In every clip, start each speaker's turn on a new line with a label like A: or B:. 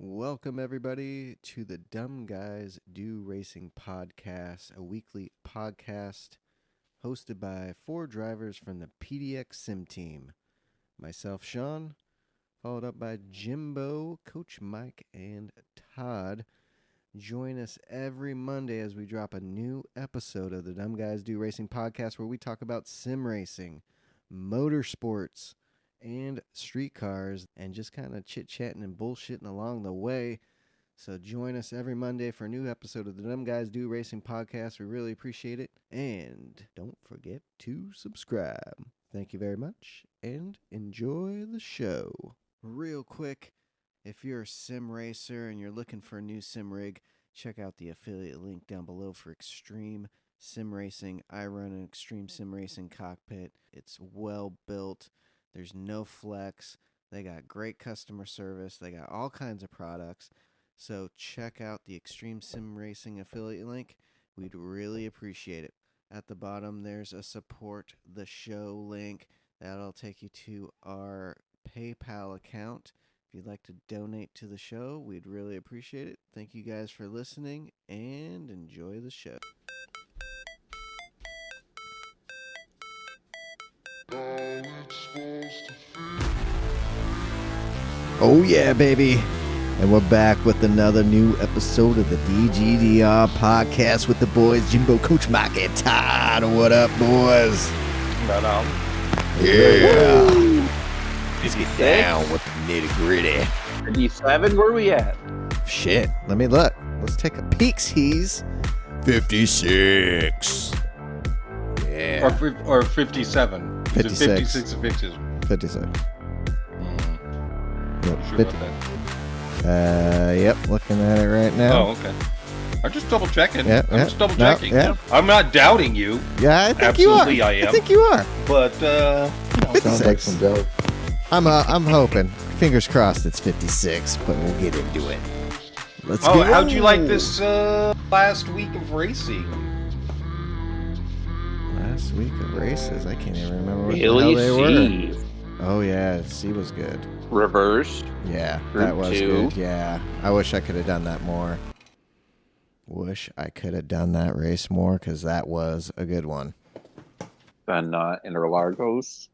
A: Welcome, everybody, to the Dumb Guys Do Racing podcast, a weekly podcast hosted by four drivers from the PDX Sim team. Myself, Sean, followed up by Jimbo, Coach Mike, and Todd. Join us every Monday as we drop a new episode of the Dumb Guys Do Racing podcast where we talk about sim racing, motorsports, and street cars, and just kind of chit-chatting and bullshitting along the way. So join us every Monday for a new episode of the Dumb Guys Do Racing podcast. We really appreciate it. And don't forget to subscribe. Thank you very much, and enjoy the show. Real quick, if you're a sim racer and you're looking for a new sim rig, check out the affiliate link down below for Extreme Sim Racing. I run an Extreme Sim Racing cockpit. It's well built. There's no flex. They got great customer service. They got all kinds of products. So check out the Extreme Sim Racing affiliate link. We'd really appreciate it. At the bottom, there's a support the show link. That'll take you to our PayPal account. If you'd like to donate to the show, we'd really appreciate it. Thank you guys for listening and enjoy the show. Oh yeah, baby. And we're back with another new episode of the DGDR podcast with the boys, Jimbo, Coach Mike, and Todd. What up, boys? Yeah. Woo. Let's get down with the nitty gritty.
B: 57, where are we at?
A: Shit, let me look. Let's take a peek. He's 56. Yeah.
C: Or 57.
A: 56.
C: Is it 56 or 57?
A: 56. Yep,
C: Sure
A: 50.
C: about that?
A: Yep, looking at it right now.
C: Oh, okay. I'm just double checking.
A: Yeah,
C: I'm just double
A: no,
C: checking.
A: yeah.
C: I'm not doubting you,
A: Yeah, I think
C: Absolutely
A: you are.
C: I am.
A: think you are.
C: but
D: Sounds like some doubt.
A: I'm hoping. Fingers crossed it's 56, but we'll get into it. Let's
C: oh,
A: go.
C: how'd you like this last week of racing?
A: Last week of races, I can't even remember what the
B: Billy
A: hell they
B: C.
A: were. Oh yeah, C was good.
B: Reverse.
A: Yeah,
B: Group
A: that was
B: 2.
A: good. Yeah, I wish I could have done that more. Wish I could have done that race more because that was a good one.
B: Then Interlagos.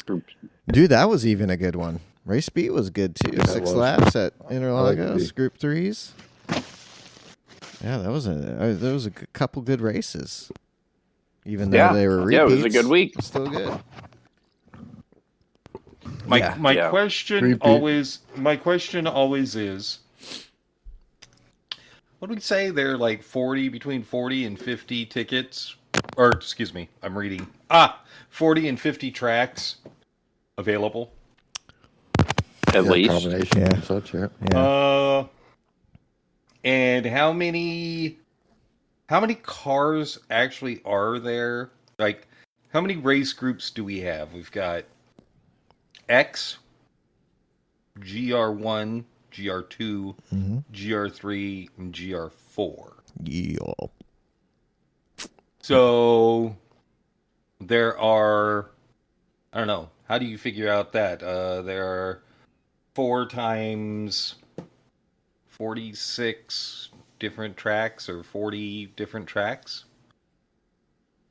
B: Group.
A: Dude, that was even a good one. Race B was good too.
D: Yeah, it
A: 6
D: was.
A: laps at
D: like
A: Interlagos,
D: B.
A: Group 3s. Yeah, there was a couple good races. Even though they were repeats.
B: Yeah, it was a good week.
A: Still good.
C: My
B: Yeah.
C: question
D: Repeat.
C: always is, what do we say? There are like between 40 and 50 tickets, or excuse me, I'm reading. 40 and 50 tracks available.
B: At least.
D: Combination
A: Yeah.
D: and such, yeah.
A: Yeah.
C: And how many cars actually are there? Like, how many race groups do we have? We've got X, GR1, GR2, GR3, and GR4.
A: Yeah.
C: So there are, I don't know, how do you figure out that? There are 4 times 46 different tracks or 40 different tracks.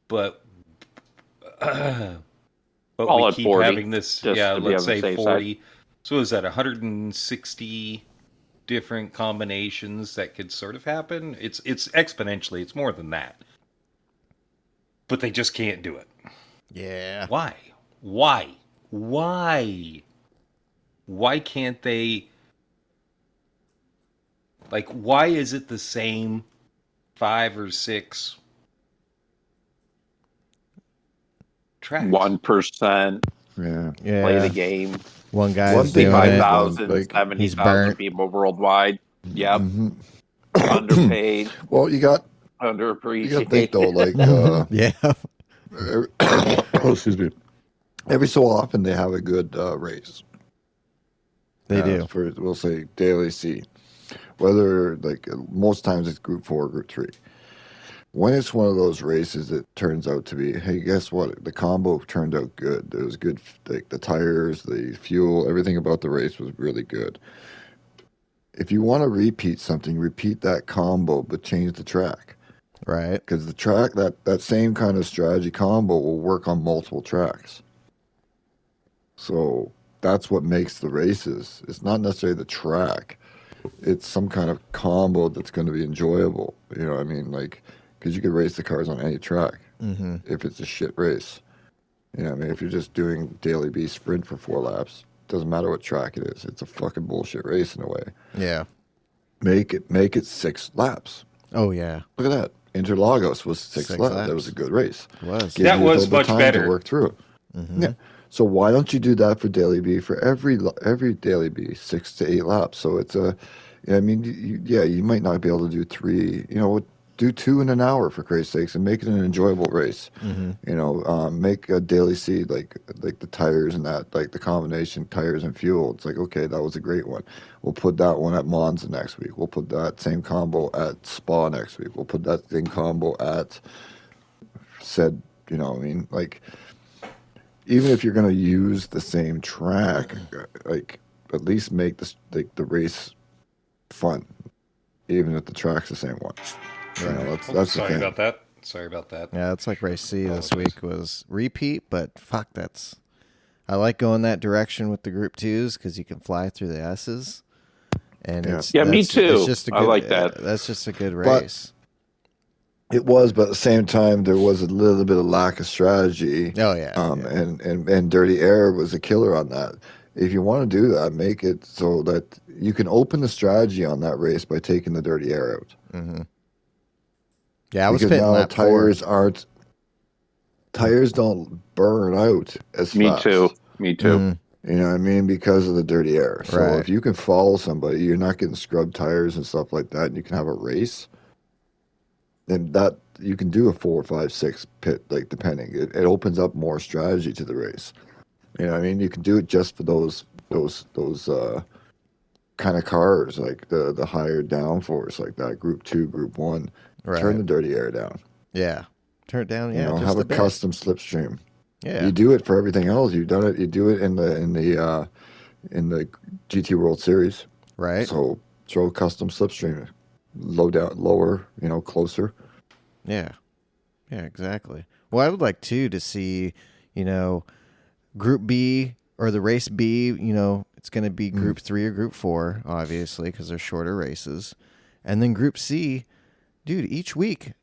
C: But
B: Call
C: we
B: it
C: keep
B: 40,
C: having this,
B: just
C: yeah,
B: to be
C: let's
B: on the
C: say
B: safe
C: 40. So is that 160 different combinations that could sort of happen? It's exponentially, it's more than that. But they just can't do it.
A: Yeah.
C: Why? Why can't they? Like, why is it the same 5 or 6 tracks?
B: 1%
D: Yeah.
A: Yeah.
B: play the game.
A: One guy's
D: One thing
A: doing
D: I
A: it.
B: 65,000,
D: like,
B: 70,000
A: burnt.
B: people worldwide. Yep.
D: Mhm.
B: Underpaid,
D: Well, you got to
B: underappreciated.
D: think though, like,
A: Yeah.
D: oh, excuse me. Every so often they have a good race.
A: They do.
D: For, we'll say, daily C. Whether, like, most times it's Group 4, Group 3. When it's one of those races that turns out to be, hey, guess what? The combo turned out good. It was good, like the tires, the fuel, everything about the race was really good. if you want to repeat something, repeat that combo, but change the track.
A: Right.
D: Because the track, that same kind of strategy combo will work on multiple tracks. So that's what makes the races. It's not necessarily the track. It's some kind of combo that's going to be enjoyable. You know what I mean? Like, because you could race the cars on any track if it's a shit race. You know what I mean? If you're just doing Daily B sprint for 4 laps, doesn't matter what track it is. It's a fucking bullshit race in a way.
A: Yeah.
D: Make it 6 laps.
A: Oh, yeah.
D: Look at that. Interlagos was 6 laps. That was a good race.
A: It was.
D: Give
C: That
D: you a
C: was
D: little bit
C: much
D: of time
C: better.
D: to work through. Yeah. So why don't you do that for Daily B for every Daily B, 6 to 8 laps? So it's a, I mean, you might not be able to do 3. You know, do 2 in an hour for Christ's sakes, and make it an enjoyable race. You know, make a Daily C like the tires and that, like the combination tires and fuel. It's like, okay, that was a great one. We'll put that one at Monza next week. We'll put that same combo at Spa next week. We'll put that same combo at said. You know, what I mean, like. Even if you're going to use the same track, like at least make the race fun, even if the track's the same one. You know, that's the
C: Sorry
D: thing.
C: about that. Sorry about that.
A: Yeah, it's like race C this week was repeat, but fuck, I like going that direction with the Group 2s because you can fly through the S's. And
B: me too.
A: It's just a good,
B: I like that.
A: That's just a good race.
D: It was, but at the same time, there was a little bit of lack of strategy.
A: Oh, yeah.
D: And Dirty Air was a killer on that. If you want to do that, make it so that you can open the strategy on that race by taking the Dirty Air out.
A: Mm-hmm. Yeah, I was
D: because
A: pitting
D: now
A: lap 4.
D: Tires don't burn out as fast.
B: Me too.
D: You know what I mean? Because of the Dirty Air. So
A: Right.
D: if you can follow somebody, you're not getting scrubbed tires and stuff like that, and you can have a race. And that you can do a 4, 5, 6 pit, like depending. It opens up more strategy to the race. You know what I mean? You can do it just for those kind of cars, like the higher downforce, like that Group 2, Group 1.
A: Right.
D: Turn the Dirty Air down.
A: Yeah. Turn it down.
D: You
A: Yeah.
D: know,
A: just
D: have a
A: bit.
D: custom slipstream.
A: Yeah.
D: You do it for everything else. You've done it. You do it in the GT World Series.
A: Right.
D: So throw custom slipstream, lower, closer.
A: Yeah. Yeah, exactly. Well, I would like, too, to see, Group B or the race B, it's going to be Group 3 or Group 4, obviously, because they're shorter races. And then Group C, dude, each week,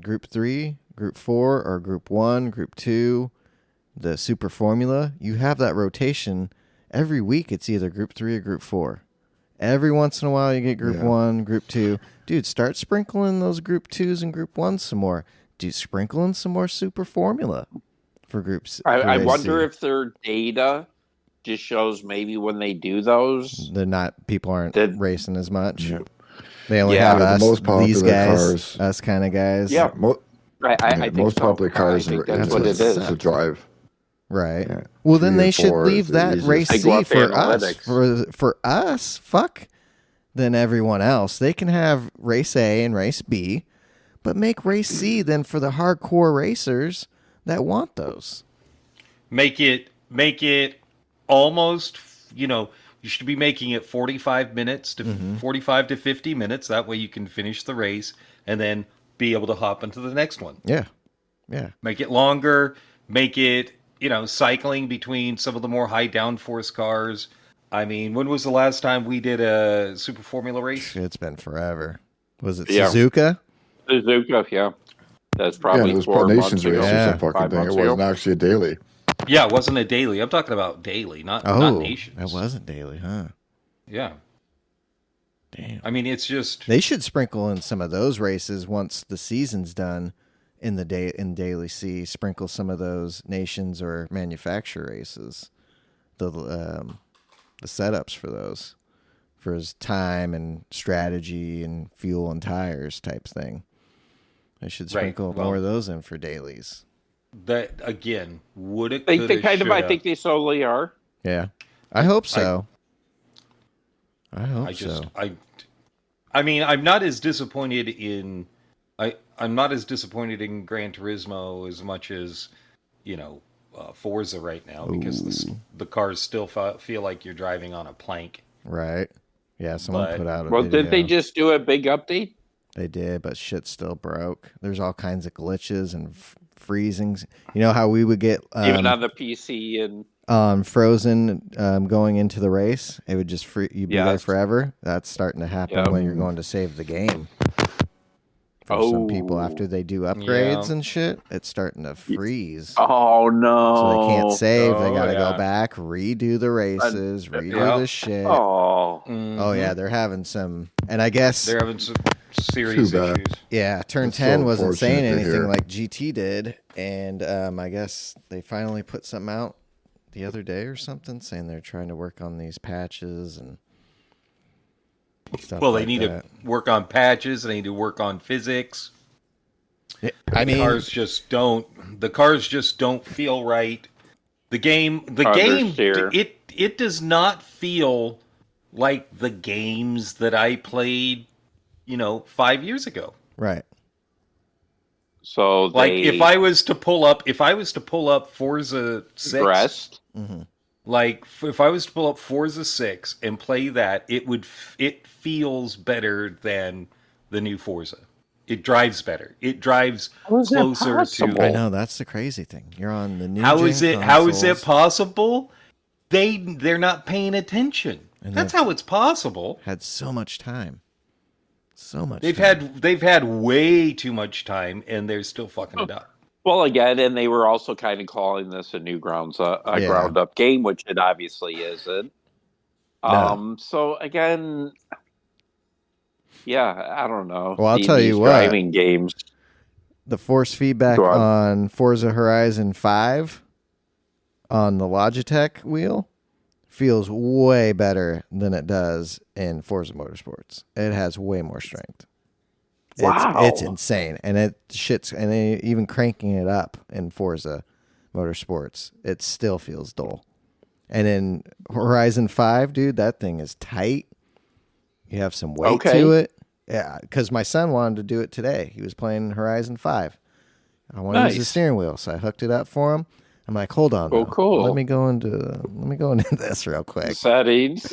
A: Group 3, Group 4, or Group 1, Group 2, the Super Formula, you have that rotation. Every week, it's either Group 3 or Group 4. Every once in a while, you get Group 1, Group 2. Dude, start sprinkling those Group 2s and Group 1s some more. Dude, sprinkle in some more Super Formula for groups.
B: I wonder if their data just shows maybe when they do those,
A: people aren't racing as much.
D: Yeah.
A: They only have
D: the
A: us,
D: most popular
A: these guys,
D: cars.
A: us kind of guys.
B: Yeah. I think
D: most
B: so.
D: popular cars
B: I think
D: are
B: that's what it is.
D: to drive.
A: Right.
D: Yeah.
A: Well, then
D: 3
A: they
D: or
A: should
D: 4
A: leave
D: is the
A: that
D: easiest.
A: race
B: They go
A: C
B: off the
A: for us.
B: analytics.
A: For us, fuck, than everyone else. They can have race A and race B, but make race C then for the hardcore racers that want those.
C: Make it almost, you should be making it 45 minutes to 45 to 50 minutes. That way you can finish the race and then be able to hop into the next one.
A: Yeah. Yeah.
C: Make it longer. Make it, cycling between some of the more high downforce cars. I mean, when was the last time we did a Super Formula race?
A: It's been forever. Was it
B: Yeah.
A: Suzuka?
B: Suzuka, yeah. That's
D: Yeah,
B: probably
D: it was
B: 4 months
D: Nations
B: ago.
D: race or
A: Yeah.
D: some fucking
B: 5
D: thing. It
B: months
D: wasn't
B: ago.
D: actually a daily.
C: Yeah, it wasn't a daily. I'm talking about daily, not Nations.
A: That wasn't daily, huh?
C: Yeah.
A: Damn.
C: I mean, it's just...
A: They should sprinkle in some of those races once the season's done in Daily C. Sprinkle some of those nations or manufacturer races. The setups for those, for his time and strategy and fuel and tires type thing. They should sprinkle more of those in for dailies.
C: That again, would it?
B: They kind of, I think they slowly are.
A: Yeah, I hope so. I
C: mean, I'm not as disappointed in. I'm not as disappointed in Gran Turismo as much as, Forza right now, because the cars still feel like you're driving on a plank.
A: Right. Yeah, someone
C: But-
A: put out a
B: Well,
A: video.
B: did they just do a big update?
A: They did, but shit still broke. There's all kinds of glitches and freezings. You know how we would get
B: Even on the PC and
A: on Frozen going into the race, it would just you'd be there
B: Yes.
A: forever. That's starting to happen
B: Yep.
A: when you're going to save the game. For some people,
B: Oh.
A: after they do upgrades
C: Yeah.
A: and shit, it's starting to freeze.
B: oh no,
A: So they can't save. They
C: Oh,
A: got to
C: yeah.
A: go back, redo the races, redo
C: yeah.
A: the shit.
B: Oh,
A: Oh yeah, they're having some, and I guess
C: They're having some serious
D: Too bad.
C: issues.
A: yeah, Turn
D: That's so
A: 10 wasn't saying
D: unfortunate to
A: anything
D: hear.
A: like GT did, and I guess they finally put something out the other day or something saying they're trying to work on these patches and stuff.
C: Well, they
A: like
C: need
A: that.
C: to work on patches. They need to work on physics.
A: I mean,
C: The cars just don't feel right. The game,
B: Understeer.
C: it does not feel like the games that I played, 5 years ago.
A: right?
B: so
C: Like
B: they
C: if I was to pull up Forza 6,
B: progressed.
C: like if I was to pull up Forza 6 and play that, it feels better than the new Forza. It drives better. It drives
B: How is that
C: closer
B: possible?
C: to
A: I know that's the crazy thing. You're on the new.
C: How is
A: gen
C: it? How is it
A: consoles,
C: possible? They're not paying attention.
A: And
C: That's
A: they've-
C: how it's possible.
A: Had so much time, so much.
C: They've
A: time.
C: had way too much time, and they're still fucking it up.
B: Well, again, and they were also kind of calling this a new ground up game, which it obviously isn't.
A: No.
B: So again, yeah, I don't know.
A: Well, I'll tell you
B: these
A: what.
B: driving games.
A: The force feedback
B: Go on.
A: on Forza Horizon 5 on the Logitech wheel feels way better than it does in Forza Motorsports. It has way more strength.
B: Wow.
A: It's insane. And even cranking it up in Forza Motorsports, it still feels dull. And in Horizon 5, dude, that thing is tight. You have some weight
B: Okay.
A: to it. Yeah, because my son wanted to do it today. He was playing Horizon 5. I want to use the
B: Nice.
A: steering wheel, so I hooked it up for him. I'm like, hold on,
B: Oh,
A: though.
B: cool.
A: Let me go into this real quick,
B: Settings.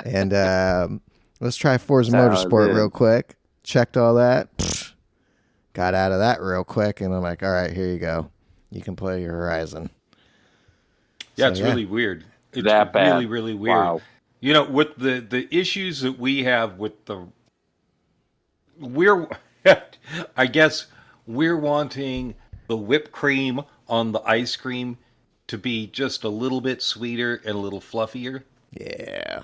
A: and let's try Forza
B: Sound
A: Motorsport
B: good.
A: real quick. Checked all that, got out of that real quick, and I'm like, all right, here you go. You can play your Horizon.
C: Yeah,
A: So,
C: it's
A: yeah.
C: really weird. It's
B: That bad.
C: really, really weird.
B: Wow.
C: With the issues that we have with I guess we're wanting the whipped cream on the ice cream to be just a little bit sweeter and a little fluffier.
A: Yeah.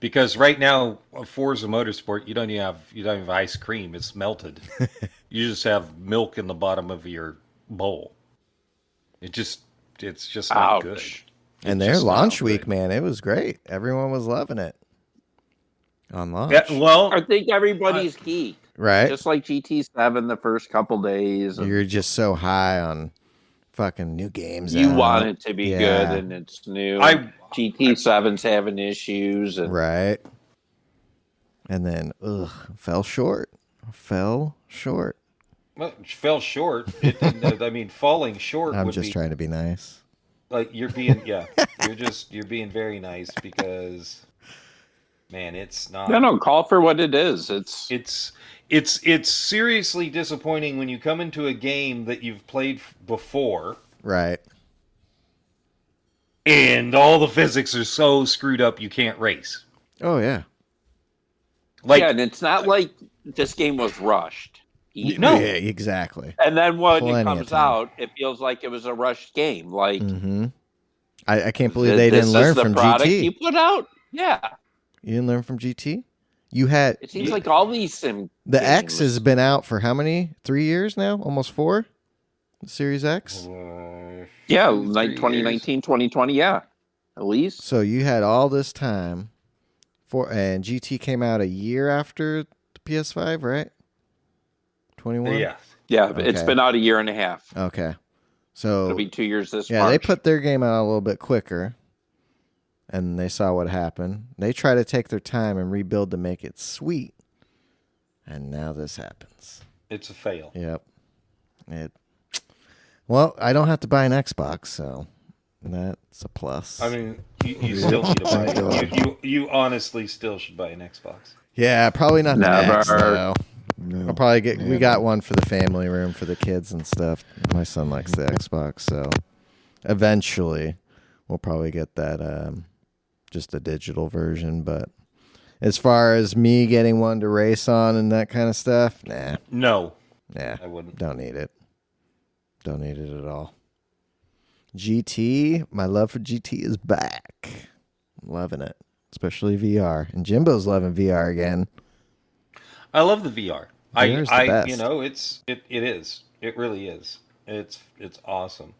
C: Because right now, Forza Motorsport, you don't even have ice cream; it's melted. You just have milk in the bottom of your bowl. It's just not good.
B: Ouch.
A: And
C: It's
A: their
C: just not
A: launch week,
C: good.
A: man, it was great. Everyone was loving it on launch.
C: Yeah, well,
B: I think everybody's geeked.
A: right?
B: Just like GT7 the first couple days. and
A: You're just so high on fucking new games.
B: you
A: out.
B: want it to be
A: Yeah.
B: good and it's new. GT7's having issues. And
A: Right. And then, fell short. Well,
C: it fell short. I mean, falling short.
A: I'm
C: would
A: just
C: be,
A: trying to be nice.
C: Like you're being, you're being very nice because, man, it's not.
B: no, call for what it is.
C: It's seriously disappointing when you come into a game that you've played before
A: Right.
C: and all the physics are so screwed up you can't race.
A: Oh, yeah.
C: Like,
B: yeah, and it's not like this game was rushed. either.
C: No.
A: Yeah, exactly.
B: And then when
A: Plenty
B: it
A: of
B: comes
A: time.
B: out, it feels like it was a rushed game. Like
A: Mm-hmm. I can't believe they
B: this
A: didn't learn
B: is the
A: from
B: product
A: GT.
B: you put out. Yeah,
A: You didn't learn from GT? You had
B: it seems like all these sim.
A: the
B: games,
A: X has been out for how many? 3 years now? Almost 4? The Series X?
B: yeah,
C: 3
B: like
C: years.
B: 2019, 2020. Yeah, at least.
A: So you had all this time and GT came out a year after the PS5, right? 21?
C: Yeah.
B: Yeah, it's
A: Okay.
B: been out a year and a half.
A: Okay. So
B: It'll be 2 years this
A: yeah,
B: March.
A: they put their game out a little bit quicker, and they saw what happened. They try to take their time and rebuild to make it sweet, and now this happens.
C: It's a fail.
A: Yep. Well, I don't have to buy an Xbox, so That's a plus.
C: I mean, you still need to buy. You honestly still should buy an Xbox.
A: Yeah, probably not the X though.
D: No.
A: I'll probably get. We got one for the family room for the kids and stuff. My son likes the Xbox, so eventually we'll probably get that. Just a digital version, but as far as me getting one to race on and that kind of stuff, nah.
C: No,
A: I
C: wouldn't.
A: Don't need it. Don't need it at all. GT, my love for GT is back. I'm loving it, especially VR. And Jimbo's loving VR again.
C: I love the VR.
A: VR's the best.
C: It is. It really is. It's awesome.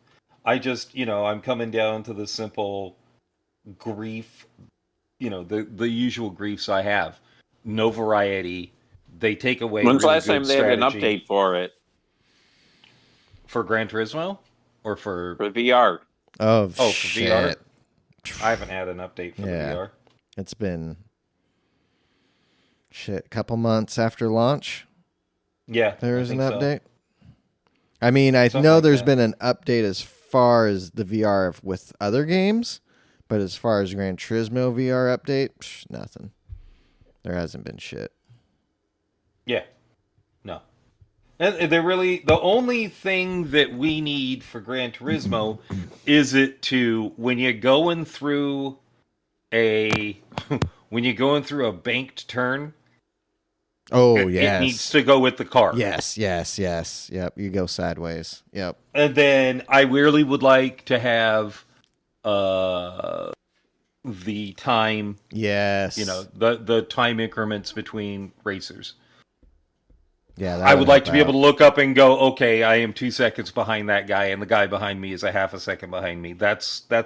C: I just, I'm coming down to the simple grief, the usual griefs I have. No variety. They take away.
B: When's the
C: really
B: last time they had an update for it?
C: For Gran Turismo? Or for
B: VR?
A: Oh,
C: for
A: shit.
C: VR? I haven't had an update for the VR.
A: It's been a couple months after launch.
C: Yeah.
A: There was an update. So. I mean, I know there's been an update as far as the VR with other games, but as far as Gran Turismo VR update, nothing. There hasn't been shit.
C: Yeah. No. And they're really the only thing that we need for Gran Turismo is it to when you're going through a banked turn.
A: Oh, yes.
C: It needs to go with the car.
A: Yes. Yep, you go sideways. Yep.
C: And then I really would like to have the time.
A: Yes.
C: The time increments between racers.
A: Yeah,
C: I would like to be able to look up and go, okay, I am 2 seconds behind that guy, and the guy behind me is a half a second behind me. Those are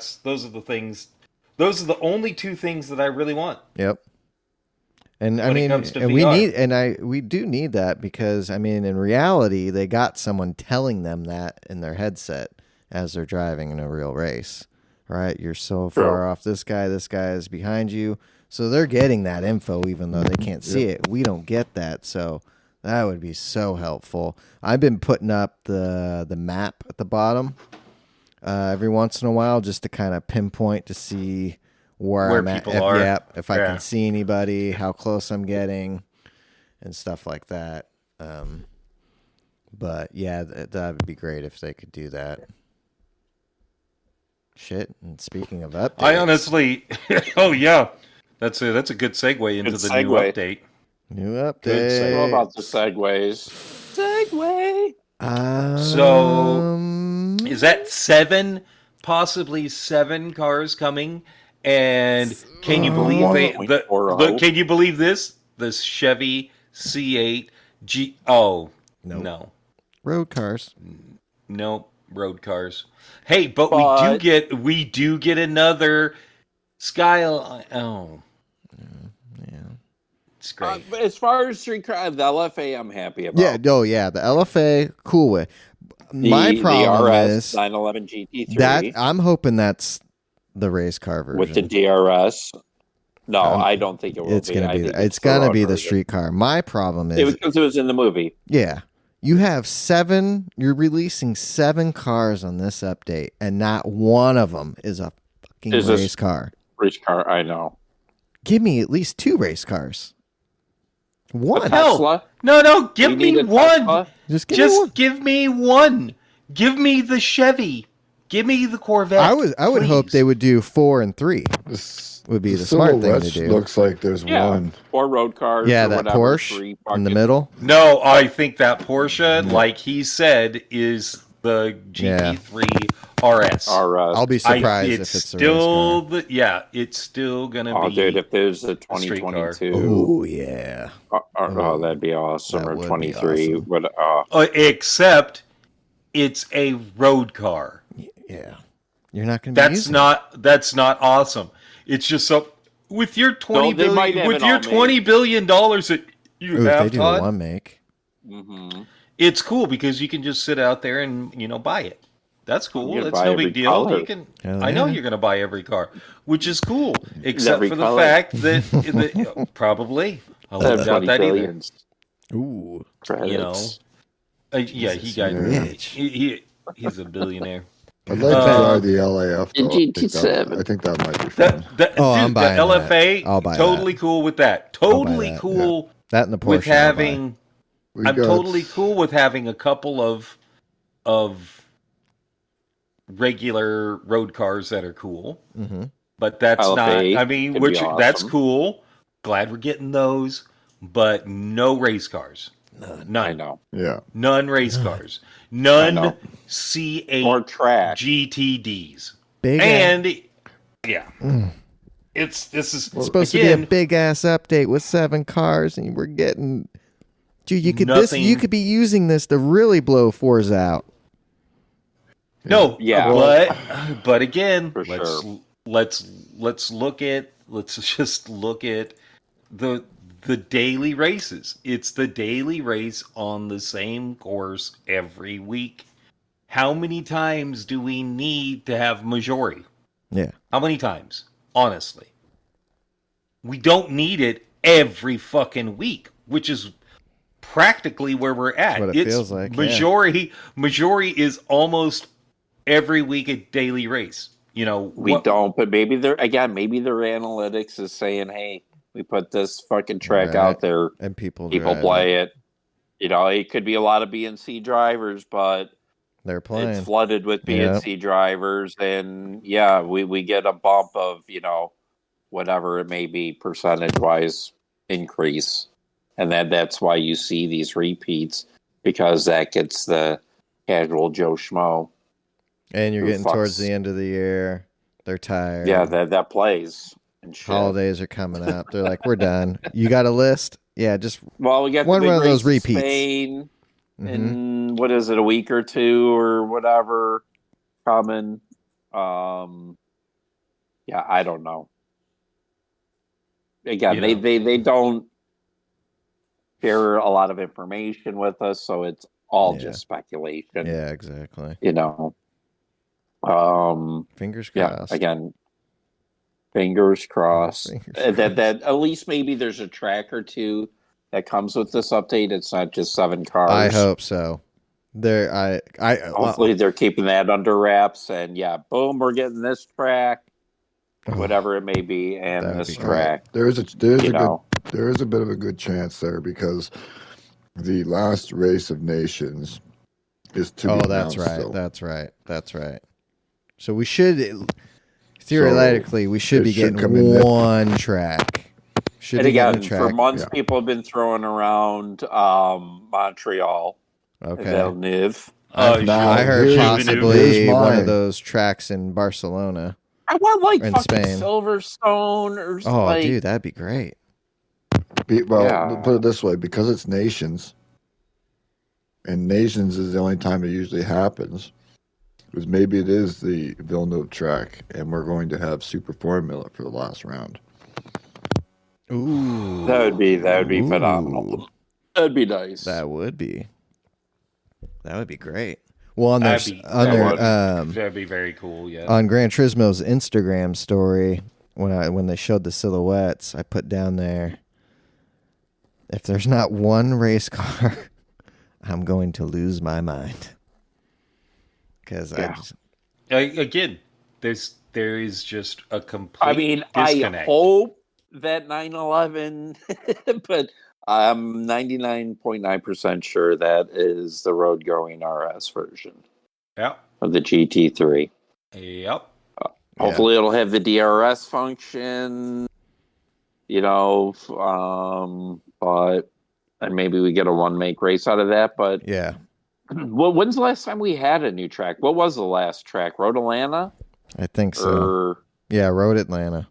C: the things. Those are the only two things that I really want.
A: Yep. And I mean, we do need that because I mean, in reality, they got someone telling them that in their headset as they're driving in a real race, right? You're so far off this guy is behind you. So they're getting that info even though they can't see it. We don't get that. So that would be so helpful. I've been putting up the map at the bottom every once in a while just to kind of pinpoint to see where I'm
C: people
A: at.
C: are.
A: If I can see anybody, how close I'm getting, and stuff like that. But yeah, that would be great if they could do that. Shit. And speaking of updates,
C: I honestly, oh yeah, that's a good segue into the new update.
A: New update.
B: What about the segues? Segue.
C: So, is that 7, possibly 7 cars coming? And can you believe can you believe this? This Chevy C8 G. Oh, no.
A: Road cars.
C: No, road cars. Hey, but we do get another Skyline. Oh.
A: Yeah.
C: It's great.
B: As far as street car, the LFA, I'm happy about.
A: Yeah, the LFA, cool with. My problem is
B: 911 GT3.
A: that I'm hoping that's the race car version
B: with the DRS. No, I don't think it will.
A: It's gonna be. It's gonna be the street car. My problem is
B: because it was in the movie.
A: Yeah, you have 7. You're releasing 7 cars on this update, and not one of them is a fucking race car.
B: Race car, I know.
A: Give me at least 2 race cars. One.
B: Tesla?
C: No, give me one.
A: Just
C: give me one. Give me the Chevy. Give me the Corvette.
A: I would hope they would do 4 and 3.
D: This
A: would be the smart thing to do.
D: Looks like there's one.
B: 4 road cars.
A: Yeah, that Porsche in the middle.
C: No, I think that Porsche, like he said, is the GT3 RS.
A: I'll be surprised if it's
C: still the it's still gonna be.
B: Oh, dude, if there's a 2022.
A: Oh yeah.
B: That'd be awesome. Or 23.
A: Awesome.
B: But
C: except it's a road car.
A: Yeah. You're not going to be
C: That's not awesome. It's just so with your $20 billion that you have,
A: they do
C: Todd,
A: one make.
B: Mm-hmm.
C: It's cool because you can just sit out there and buy it. That's cool. That's no big deal.
B: Color.
C: You can. I know you're going to buy every car, which is cool, except for the fact that probably I wouldn't doubt that either.
A: Ooh,
C: he got rich. He's a billionaire.
D: I'd like to try the LAF though.
B: GT7.
D: I think that might be fun.
A: I'm buying
C: the LFA.
A: that. I'll buy
C: totally
A: that.
C: cool with that. Totally cool.
A: That and the Porsche.
C: With having, I'm
D: got-
C: totally cool with having a couple of regular road cars that are cool.
A: Mm-hmm.
C: But that's
B: LFA
C: not. I mean,
B: would
C: which
B: be awesome.
C: that's cool. Glad we're getting those, but no race cars. None.
B: I know.
D: Yeah.
C: None race cars. None
B: know.
C: C8
B: More track.
C: GTDs.
A: Big
C: And yeah, this is
A: supposed to be a big ass update with 7 cars, and we're getting. Dude, you could you could be using this to really blow Forza out.
C: No,
B: Yeah.
C: but again,
B: For
C: let's just look at the daily races. It's the daily race on the same course every week. How many times do we need to have Majori?
A: Yeah.
C: How many times? Honestly. We don't need it every fucking week, which is practically where we're at.
A: That's what it feels like.
C: Majori is almost every week a daily race. You know,
B: We don't, but maybe their analytics is saying, hey, we put this fucking track out there
A: and people
B: play it. You know, it could be a lot of BNC drivers, but
A: they're playing.
B: It's flooded with BNC drivers, and we get a bump of, you know, whatever it may be percentage wise increase. And that's why you see these repeats, because that gets the casual Joe Schmo.
A: And you're getting towards the end of the year. They're tired.
B: Yeah, that plays. And shit.
A: Holidays are coming up. They're like, we're done. You got a list? Yeah, just
B: we got
A: one
B: the big
A: of those
B: race in
A: repeats.
B: Spain in, what is it, a week or two or whatever coming. I don't know. Again, they don't share a lot of information with us, so it's all just speculation.
A: Yeah, exactly.
B: You know.
A: Fingers crossed.
B: Again, fingers crossed. That at least maybe there's a track or two that comes with this update. It's not just 7 cars.
A: I hope so.
B: Hopefully they're keeping that under wraps, and boom, we're getting this track, whatever it may be, and this track.
D: There is a bit of a good chance there, because the last race of nations is to be announced.
A: That's right. So we should theoretically be getting one track.
B: And again, for months, people have been throwing around Montreal, Villeneuve.
A: I heard possibly one of those tracks in Barcelona.
B: I want fucking
A: Spain.
B: Silverstone or something.
A: Dude, that'd be great.
D: Put it this way, because it's nations, and nations is the only time it usually happens, because maybe it is the Villeneuve track, and we're going to have Super Formula for the last round.
A: Ooh,
B: that would be phenomenal. That'd be nice.
A: That would be great. Well,
C: that'd be very cool. Yeah.
A: On Gran Turismo's Instagram story, when they showed the silhouettes, I put down there, if there's not one race car, I'm going to lose my mind. Because
C: again, there is just a complete disconnect.
B: I hope that 911, but I'm 99.9% sure that is the road going RS version.
C: Yep.
B: Of the GT3.
C: Yep.
B: Hopefully it'll have the DRS function, you know, and maybe we get a one-make race out of that. But
A: yeah.
B: Well, when's the last time we had a new track? What was the last track? Road Atlanta?
A: I think so. Yeah, Road Atlanta.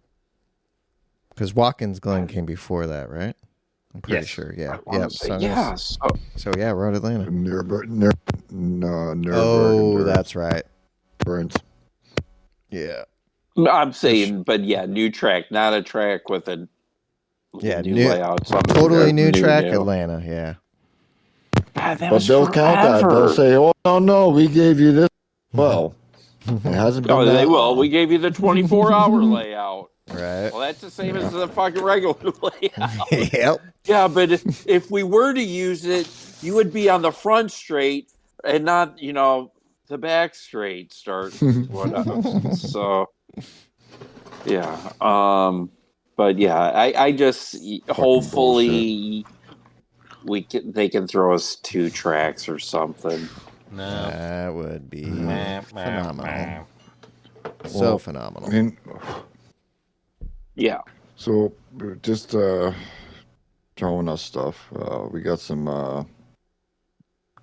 A: Because Watkins Glen came before that, right? I'm pretty sure. Yeah. So Road Atlanta.
D: Nürburgring.
A: That's right.
D: Burns.
A: Yeah.
B: I'm saying, but new track, not a track with a new layout.
A: Totally new track, Atlanta. Yeah.
B: God,
D: but they'll count that. They'll say, "Oh no, we gave you this." Well, it hasn't been.
B: They will. We gave you the 24-hour layout.
A: Right.
B: Well, that's the same as the fucking regular layout.
A: Yep.
B: Yeah, but if we were to use it, you would be on the front straight and not, the back straight start. So yeah. But yeah, I just hopefully they can throw us 2 tracks or something.
C: No.
A: That would be phenomenal. So
D: Well,
A: phenomenal.
B: Yeah.
D: So just throwing us stuff. We got some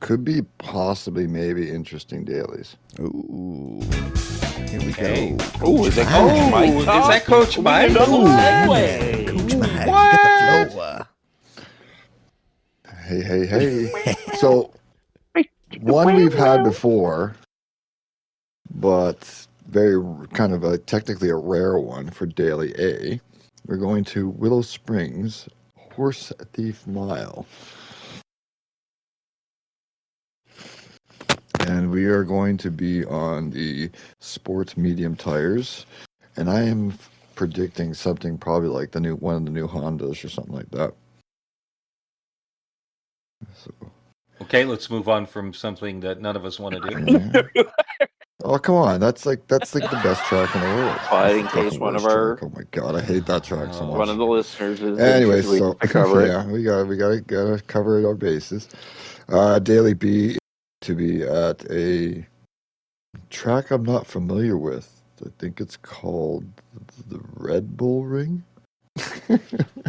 D: could be possibly maybe interesting dailies.
A: Ooh. Here we
C: Okay.
A: go.
B: Oh, is that
A: Mike.
B: Coach Mike?
C: Is that Coach Mike?
B: Another
A: Yeah,
B: segue.
A: Coach Mike,
C: What?
A: get the flow.
D: Hey. So one we've had before, but very kind of technically a rare one for Daily A. We're going to Willow Springs Horse Thief Mile. And we are going to be on the sports medium tires. And I am predicting something probably like one of the new Hondas or something like that. So,
C: Okay, let's move on from something that none of us want to do.
D: yeah. Oh, come on. That's like the best track in the world.
B: But
D: That's
B: in
D: the
B: case
D: fucking
B: one of
D: worst
B: our
D: track. Oh my god, I hate that track so much.
B: one of the listeners is
D: Anyway,
B: interested, we
D: so
B: have to cover it.
D: yeah, we gotta cover our bases. Daily B to be at a track I'm not familiar with. I think it's called the Red Bull Ring.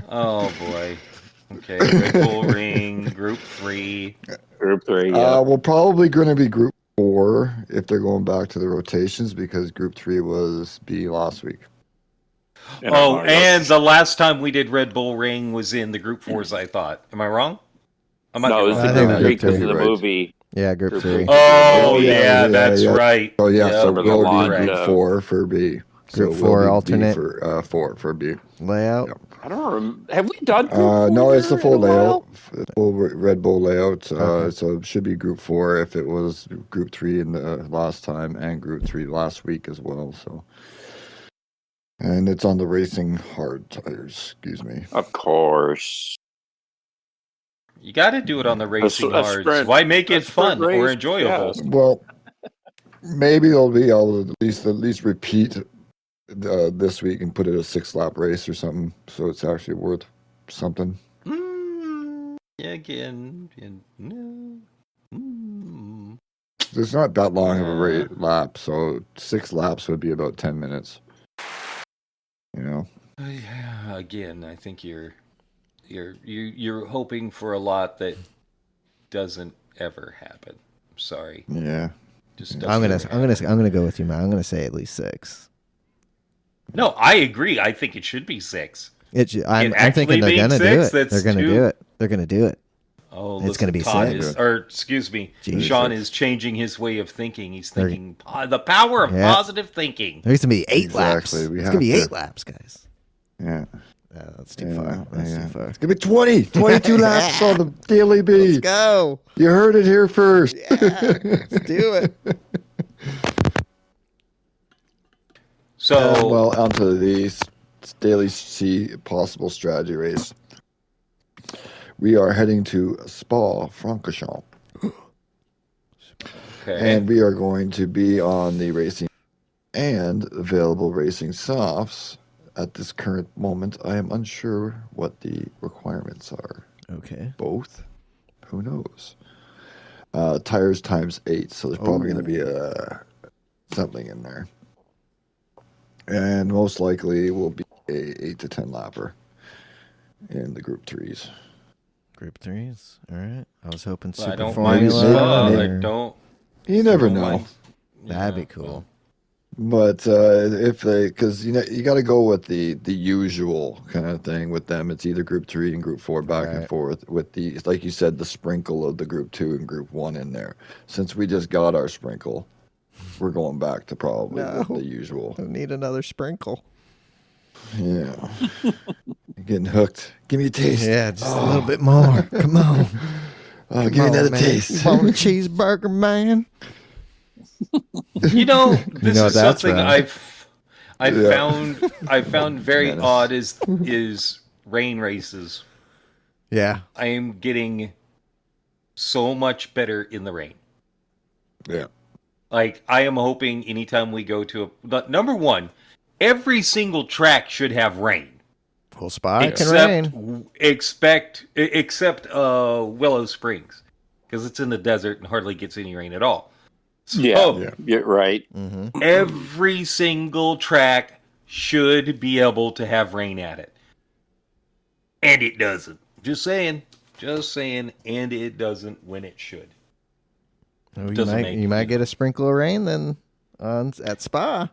C: Oh boy. Okay, Red Bull Ring, Group 3.
B: Group 3, yeah.
D: We're probably going to be Group 4 if they're going back to the rotations because Group 3 was B last week.
C: And the last time we did Red Bull Ring was in the Group 4s, I thought. Am I wrong? I might
B: No,
C: be
B: it was
C: wrong.
B: the
A: I think
B: Group 3 because of the
D: right.
B: movie.
A: Yeah, Group 3.
C: Oh,
D: yeah,
C: that's right.
D: Oh, yeah, so
B: Remember the
D: we'll be
B: launch
D: Group
B: of-
D: 4 for B. So
A: Group 4
D: we'll be
A: alternate.
D: B for 4 for B.
A: Layout.
D: Yep.
B: I don't remember. Have we done Group 4
D: No, it's the
B: there
D: full
B: in a while?
D: layout, full Red Bull layout.
A: Okay.
D: So it should be Group 4 if it was Group 3 in the last time and Group 3 last week as well. So, and it's on the racing hard tires. Excuse me.
B: Of course.
C: You got to do it on the racing
B: a
C: hards.
B: sprint-
C: Why make
B: a
C: it
B: sprint
C: fun or
B: race,
C: enjoyable?
B: yes.
D: Well, maybe they'll be able to at least repeat this week and put it a 6-lap race or something, so it's actually worth something.
C: Again, no.
D: It's not that long of a lap, so 6 laps would be about 10 minutes. You know.
C: Yeah, again, I think you're hoping for a lot that doesn't ever happen. I'm sorry.
D: Yeah.
C: Just
A: I'm
C: doesn't ever happen.
A: gonna go with you, man. I'm gonna say at least 6.
C: No, I agree. I think it should be 6.
A: I'm thinking they're gonna do it. They're gonna do it. They're gonna do it.
C: Oh,
A: It's gonna be
C: Todd
A: 6.
C: Excuse me,
A: Jesus.
C: Sean is changing his way of thinking. He's thinking the power of positive thinking.
A: There's gonna be 8 laps.
D: Exactly.
A: It's gonna be 8 laps, guys.
D: Yeah.
A: That's too far. That's too far.
D: It's going to be 22 laps on the Daily B.
A: Let's go.
D: You heard it here first.
A: Yeah, let's do it.
C: So,
D: well, onto the Daily C possible strategy race. We are heading to Spa-Francorchamps.
C: okay.
D: And we are going to be on the racing and available racing softs. At this current moment, I am unsure what the requirements are.
A: Okay.
D: Both? Who knows? Tires times 8, so there's probably going to be something in there. And most likely will be a 8 to 10 lapper in the Group 3s.
A: Group 3s. All right. I was hoping
C: I
A: Super
C: don't mind
A: Formula.
C: Spa.
A: or-
C: I don't.
D: You never
C: don't
D: know.
C: mind.
A: That'd be
C: Yeah,
A: cool.
D: But if they, because you got to go with the usual kind of thing with them. It's either Group 3 and Group 4 back and
A: Right.
D: forth with the, like you said, the sprinkle of the Group 2 and Group 1 in there. Since we just got our sprinkle, we're going back to probably
A: No.
D: the usual.
A: I need another sprinkle.
D: Yeah. Getting hooked. Give me a taste.
A: Yeah, just a little bit more. Come on.
D: Give me another
A: man.
D: taste.
A: You want a cheeseburger, man?
C: You know, this
A: know
C: is
A: that's
C: something
A: right.
C: I found very
D: Menace.
C: odd is rain races.
A: Yeah.
C: I am getting so much better in the rain.
D: Yeah.
C: Like, I am hoping anytime we go to number one, every single track should have rain.
A: Well, Spa can rain.
C: Except Willow Springs, because it's in the desert and hardly gets any rain at all. So,
B: You're right.
C: every single track should be able to have rain at it. And it doesn't. Just saying, and it doesn't when it should.
A: Oh, you might get a sprinkle of rain then at Spa.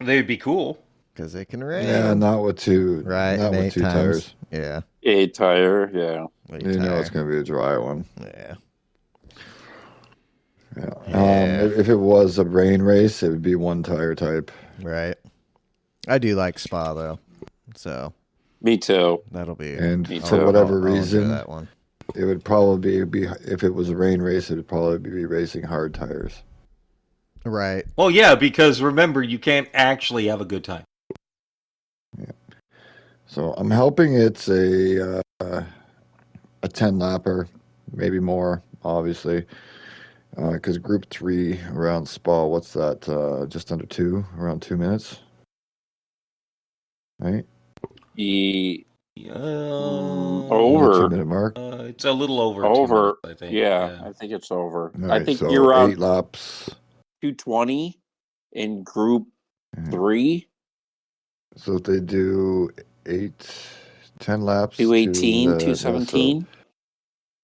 C: They'd be cool.
A: Because they can rain.
D: Yeah, not with two.
A: Right,
D: not with two tires.
A: Yeah.
B: 8 tire, yeah.
D: You know it's going to be a dry one.
A: Yeah.
D: If it was a rain race, it would be 1 tire type.
A: Right. I do like Spa though, so
B: me too.
A: That'll be.
D: And for whatever reason, that one. It would probably be if it was a rain race, it would probably be racing hard tires.
A: Right.
C: Well, yeah, because remember, you can't actually have a good time.
D: Yeah. So I'm hoping it's a 10-lapper, maybe more, obviously. Because Group 3 around Spa, what's that? Just under 2, around 2 minutes, right?
B: Over
D: 2-minute mark.
C: It's a little over.
B: Over,
C: minutes, I think.
B: Yeah, I think it's over.
D: Right,
B: I think
D: so
B: you're around
D: 8 laps.
B: 220 in Group 3.
D: So if they do 10 laps.
B: 218, 217.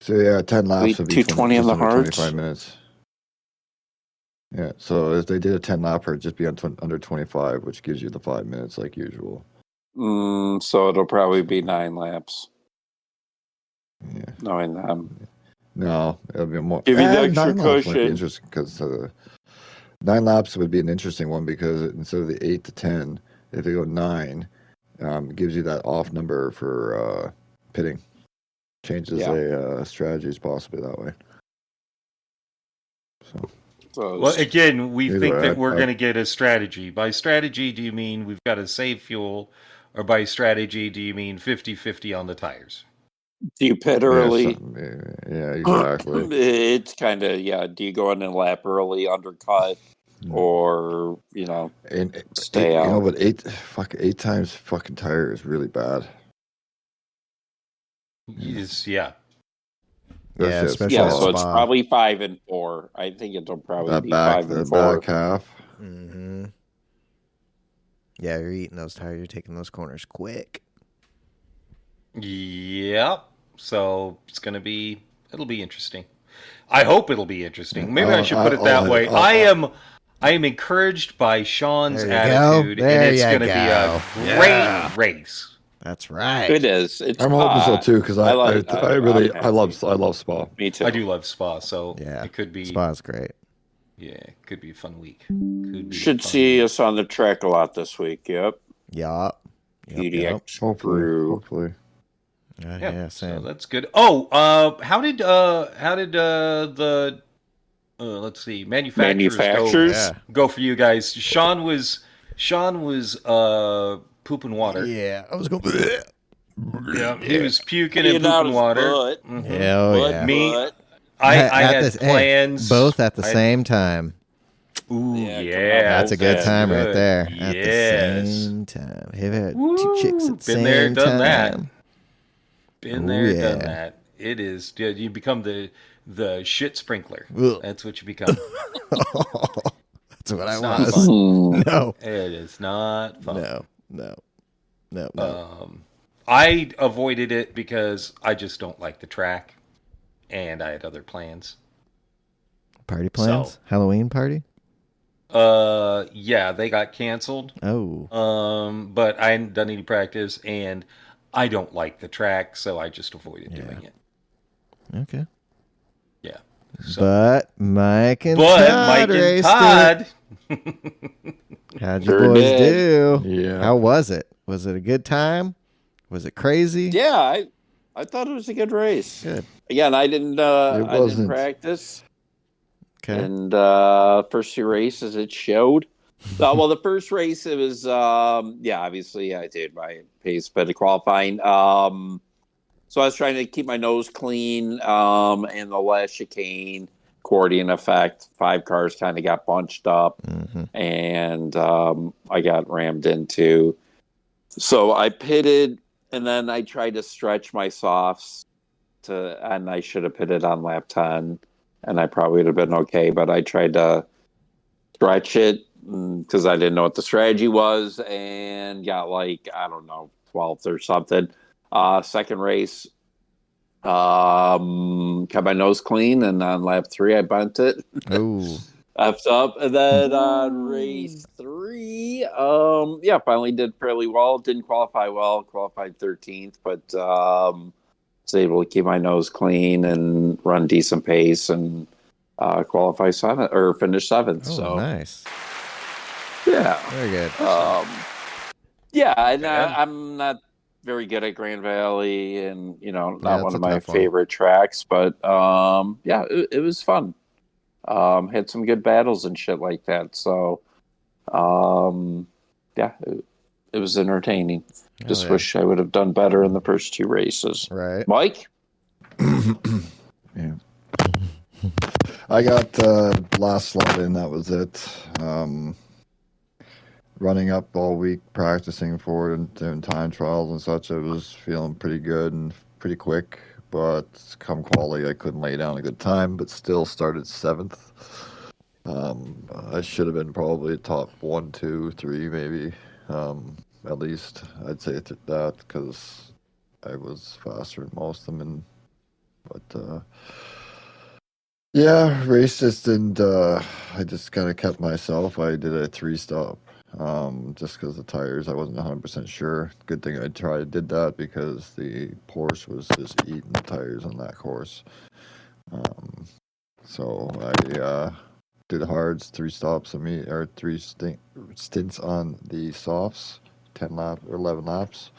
D: So yeah, 10 laps would be
B: 220 on the hards.
D: 25 minutes. Yeah, so if they did a 10-lapper, it'd just be under 25, which gives you the 5 minutes like usual.
B: So it'll probably be 9 laps.
D: Yeah.
B: Knowing them.
D: No, it'll be more.
B: Give you the extra
D: 9 laps
B: cushion.
D: Might be interesting because 9 laps would be an interesting one because instead of the 8 to 10, if they go 9, it gives you that off number for pitting. Changes strategies possibly that way. So,
C: well, again, we think that we're going to get a strategy. By strategy, do you mean we've got to save fuel? Or by strategy, do you mean 50-50 on the tires?
B: Do you pit early?
D: Yeah, exactly.
B: It's kind of, do you go in and lap early, undercut, or, stay out?
D: But 8 times fucking tire is really bad.
C: Yeah.
A: Especially
B: so it's probably 5 and 4. I think it'll probably be 5 and 4.
D: Back half.
A: Mm-hmm. Yeah, you're eating those tires. You're taking those corners quick.
C: Yep. So it'll be interesting. I hope it'll be interesting. Maybe I should put it that way. I am encouraged by Sean's attitude, and it's going to be a great race.
A: That's right.
B: It is.
D: I'm hoping so too because I love Spa.
B: Me too.
C: I do love Spa, so it could be.
A: Spa's great.
C: Yeah, it could be a fun week.
B: Should see us on the track a lot this week. Yep.
A: Yep.
B: PDX.
D: Hopefully.
A: Yeah, same.
C: So that's good. Oh, how did the let's see, manufacturers go for you guys? Sean was pooping water.
A: Yeah, I was going.
C: Yeah, he was puking and pooping water.
A: Mm-hmm. Yeah,
C: me. I had plans
A: both at the same time.
C: Ooh, yeah,
A: that's a good time right there.
C: Yes.
A: At the same time. Have had 2 chicks at the same time.
C: Been there, done that. Been there, done that. It is. You become the shit sprinkler.
A: Ugh.
C: That's what you become.
A: That's what I was. No,
C: it is not fun.
A: No.
C: I avoided it because I just don't like the track, and I had other plans.
A: Party plans? Halloween party?
C: Yeah, they got canceled.
A: Oh.
C: But I hadn't done any practice, and I don't like the track, so I just avoided doing it.
A: Okay.
C: Yeah.
A: So. But Mike and Todd. How'd you boys do?
D: Yeah.
A: How was it? Was it a good time? Was it crazy?
B: Yeah, I thought it was a good race.
A: Good.
B: Again, I didn't practice.
A: Okay.
B: And first 2 races it showed. Well, the first race it was obviously I did my pace better qualifying. So I was trying to keep my nose clean and the last chicane accordion effect. 5 cars kind of got bunched up,
A: Mm-hmm.
B: and I got rammed into. So I pitted, and then I tried to stretch my softs and I should have pitted on lap 10, and I probably would have been okay. But I tried to stretch it because I didn't know what the strategy was, and got like, I don't know, 12th or something. Second race, kept my nose clean, and on lap 3 I bent it.
A: Oh,
B: F'd up, and then on race 3, finally did fairly well. Didn't qualify well, qualified 13th, but was able to keep my nose clean and run decent pace and qualify 7th or finish 7th.
A: oh,
B: So
A: nice.
B: yeah,
A: Very good.
B: and
C: Bad.
B: I'm not very good at Grand Valley, and not
A: Yeah,
B: one
A: it's
B: of
A: a
B: my
A: tough one.
B: favorite tracks, but it was fun. Had some good battles and shit like that. So, it was entertaining. Just
A: yeah.
B: wish I would have done better in the first 2 races.
A: Right.
B: Mike?
D: Yeah. I got last slot in, that was it. Running up all week, practicing for it and doing time trials and such, I was feeling pretty good and pretty quick. But come quality, I couldn't lay down a good time, but still started 7th. I should have been probably top 1, 2, 3, maybe. At least I'd say that because I was faster than most of them. But yeah, race just didn't. I just kind of kept myself. I did a 3-stop. Just because the tires, I wasn't 100% sure. Good thing I did that because the Porsche was just eating the tires on that course. So I did hards, 3 stops on me, or 3 stints on the softs, 10 laps or 11 laps.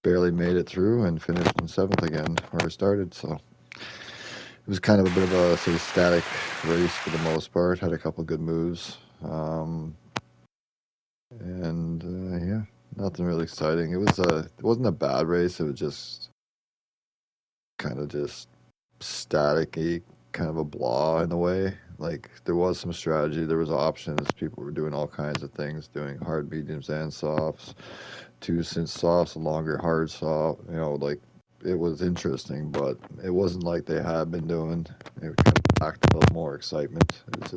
D: Barely made it through and finished in 7th again where I started. So it was kind of a bit of a sort of static race for the most part. Had a couple good moves. Yeah, nothing really exciting. It wasn't a bad race. It was just kind of just static-y, kind of a blah in a way. Like there was some strategy, there was options. People were doing all kinds of things, doing hard mediums and softs, 2 since softs, a longer hard soft. Like it was interesting, but it wasn't like they had been doing. It kind of lacked a little more excitement. It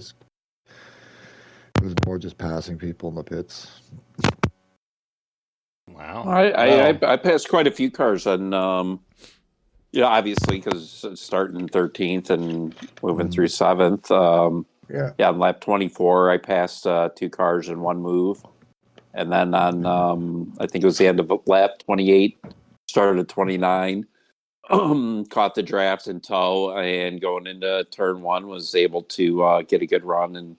D: was more just passing people in the pits.
C: Wow.
B: I passed quite a few cars on, obviously because starting 13th and moving through 7th. On lap 24, I passed 2 cars in one move. And then on, I think it was the end of lap 28, started at 29, caught the draft in tow, and going into turn 1 was able to get a good run and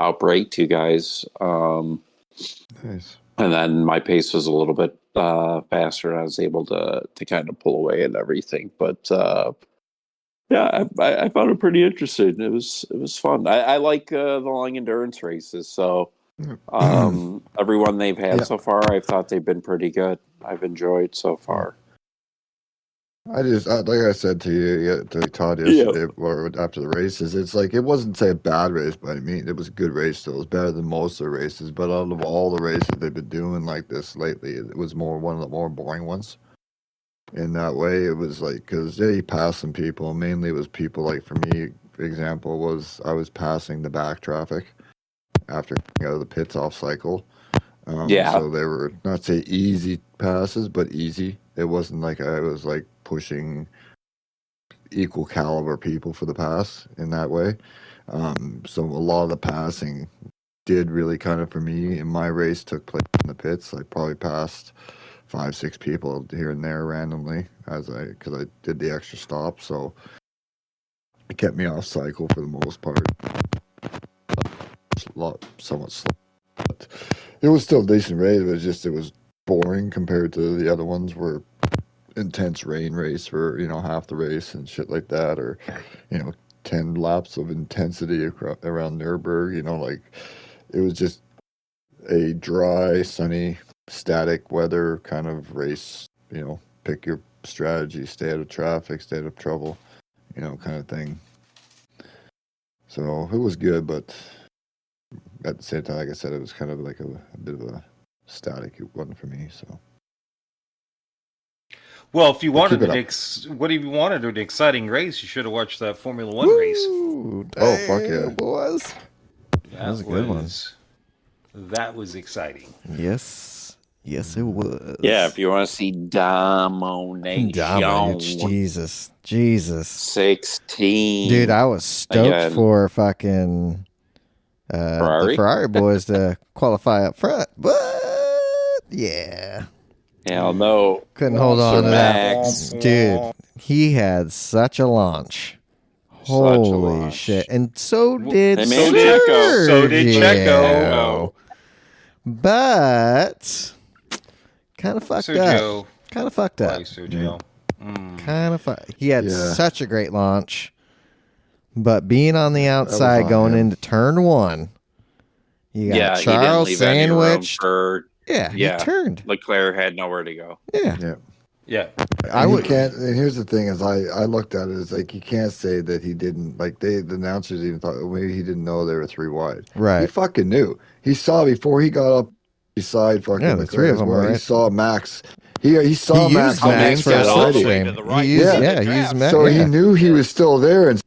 B: outbrake 2 guys.
D: Nice.
B: And then my pace was a little bit faster, and I was able to kind of pull away and everything. But I found it pretty interesting. It was fun. I like the long endurance races. So everyone they've had so far, I've thought they've been pretty good. I've enjoyed so far.
D: I just, like I said to you, to Todd yesterday, or after the races, it's like, it wasn't, say, a bad race, but I mean, it was a good race still. It was better than most of the races, but out of all the races they've been doing like this lately, it was one of the more boring ones. In that way, it was like, because you passed some people, mainly it was people, like for me, for example, I was passing the back traffic after getting out of the pits off cycle. So they were, not say easy passes, but easy. It wasn't like I was like pushing equal caliber people for the pass in that way. So a lot of the passing did really kind of, for me, in my race, took place in the pits. I probably passed 5, 6 people here and there randomly because I did the extra stop. So it kept me off cycle for the most part. Somewhat slow. But it was still a decent race. It was boring compared to the other ones where intense rain race for half the race and shit like that, or 10 laps of intensity around Nürburgring. Like it was just a dry, sunny, static weather kind of race. Pick your strategy, stay out of traffic, stay out of trouble, kind of thing. So it was good, but at the same time, like I said, it was kind of like a bit of a static. It wasn't for me. So.
C: Well, if you wanted
D: keep it
C: what if you wanted an exciting race, you should have watched that Formula One race.
D: Oh, fuck yeah.
A: boys. That was a good one.
C: That was exciting.
A: Yes. Yes, it was.
B: Yeah, if you want to see domination.
A: Jesus.
B: 16.
A: Dude, I was stoked for fucking the Ferrari boys to qualify up front. But, yeah.
B: Hell no.
A: Couldn't hold on to that. Dude, he had such a launch. Holy shit. And so did Checo.
C: So did Checo.
A: But kind of fucked up. Kind of fucked up.
C: Sergio.
A: Kind of He had such a great launch. But being on the outside going into turn one, you got Charles sandwiched. He turned.
B: Leclerc had nowhere to go.
C: Yeah.
D: Can't. And here's the thing: is I looked at it as like you can't say that he didn't like the announcers even thought maybe he didn't know they were 3 wide.
A: Right.
D: He fucking knew. He saw before he got up beside fucking
A: the 3 of them. Right.
D: He saw Max. He saw Max
A: for his
B: all the
A: switch
B: way
A: game.
B: to the right.
A: He used Max.
D: So he knew he was still there and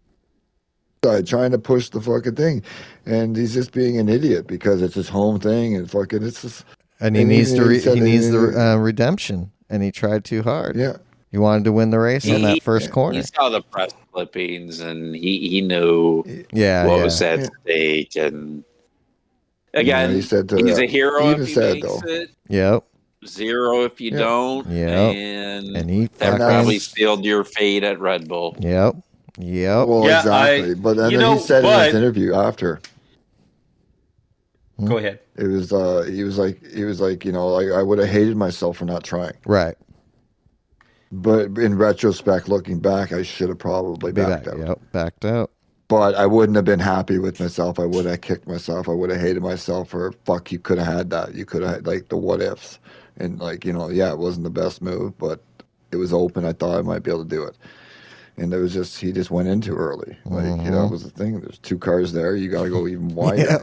D: trying to push the fucking thing, and he's just being an idiot because it's his home thing and fucking it's just.
A: And he needs the redemption, and he tried too hard.
D: Yeah,
A: he wanted to win the race on that first corner.
B: He saw the press clippings, and he knew what was at stake. And again,
D: he said
B: he's a hero if he makes it.
A: Yep.
B: 0 if you don't.
A: Yep.
B: And
A: he
B: probably sealed your fate at Red Bull.
A: Yep.
D: Well, exactly. But then he said in his interview after.
C: Go ahead.
D: It was he was like I would have hated myself for not trying.
A: Right.
D: But in retrospect, looking back, I should have probably backed out.
A: Yep, backed out.
D: But I wouldn't have been happy with myself. I would have kicked myself. I would have hated myself for fuck. You could have had that. You could have had like the what ifs, and like it wasn't the best move, but it was open. I thought I might be able to do it. And it was he just went in too early. Like, it was the thing. There's 2 cars there. You got to go even wider.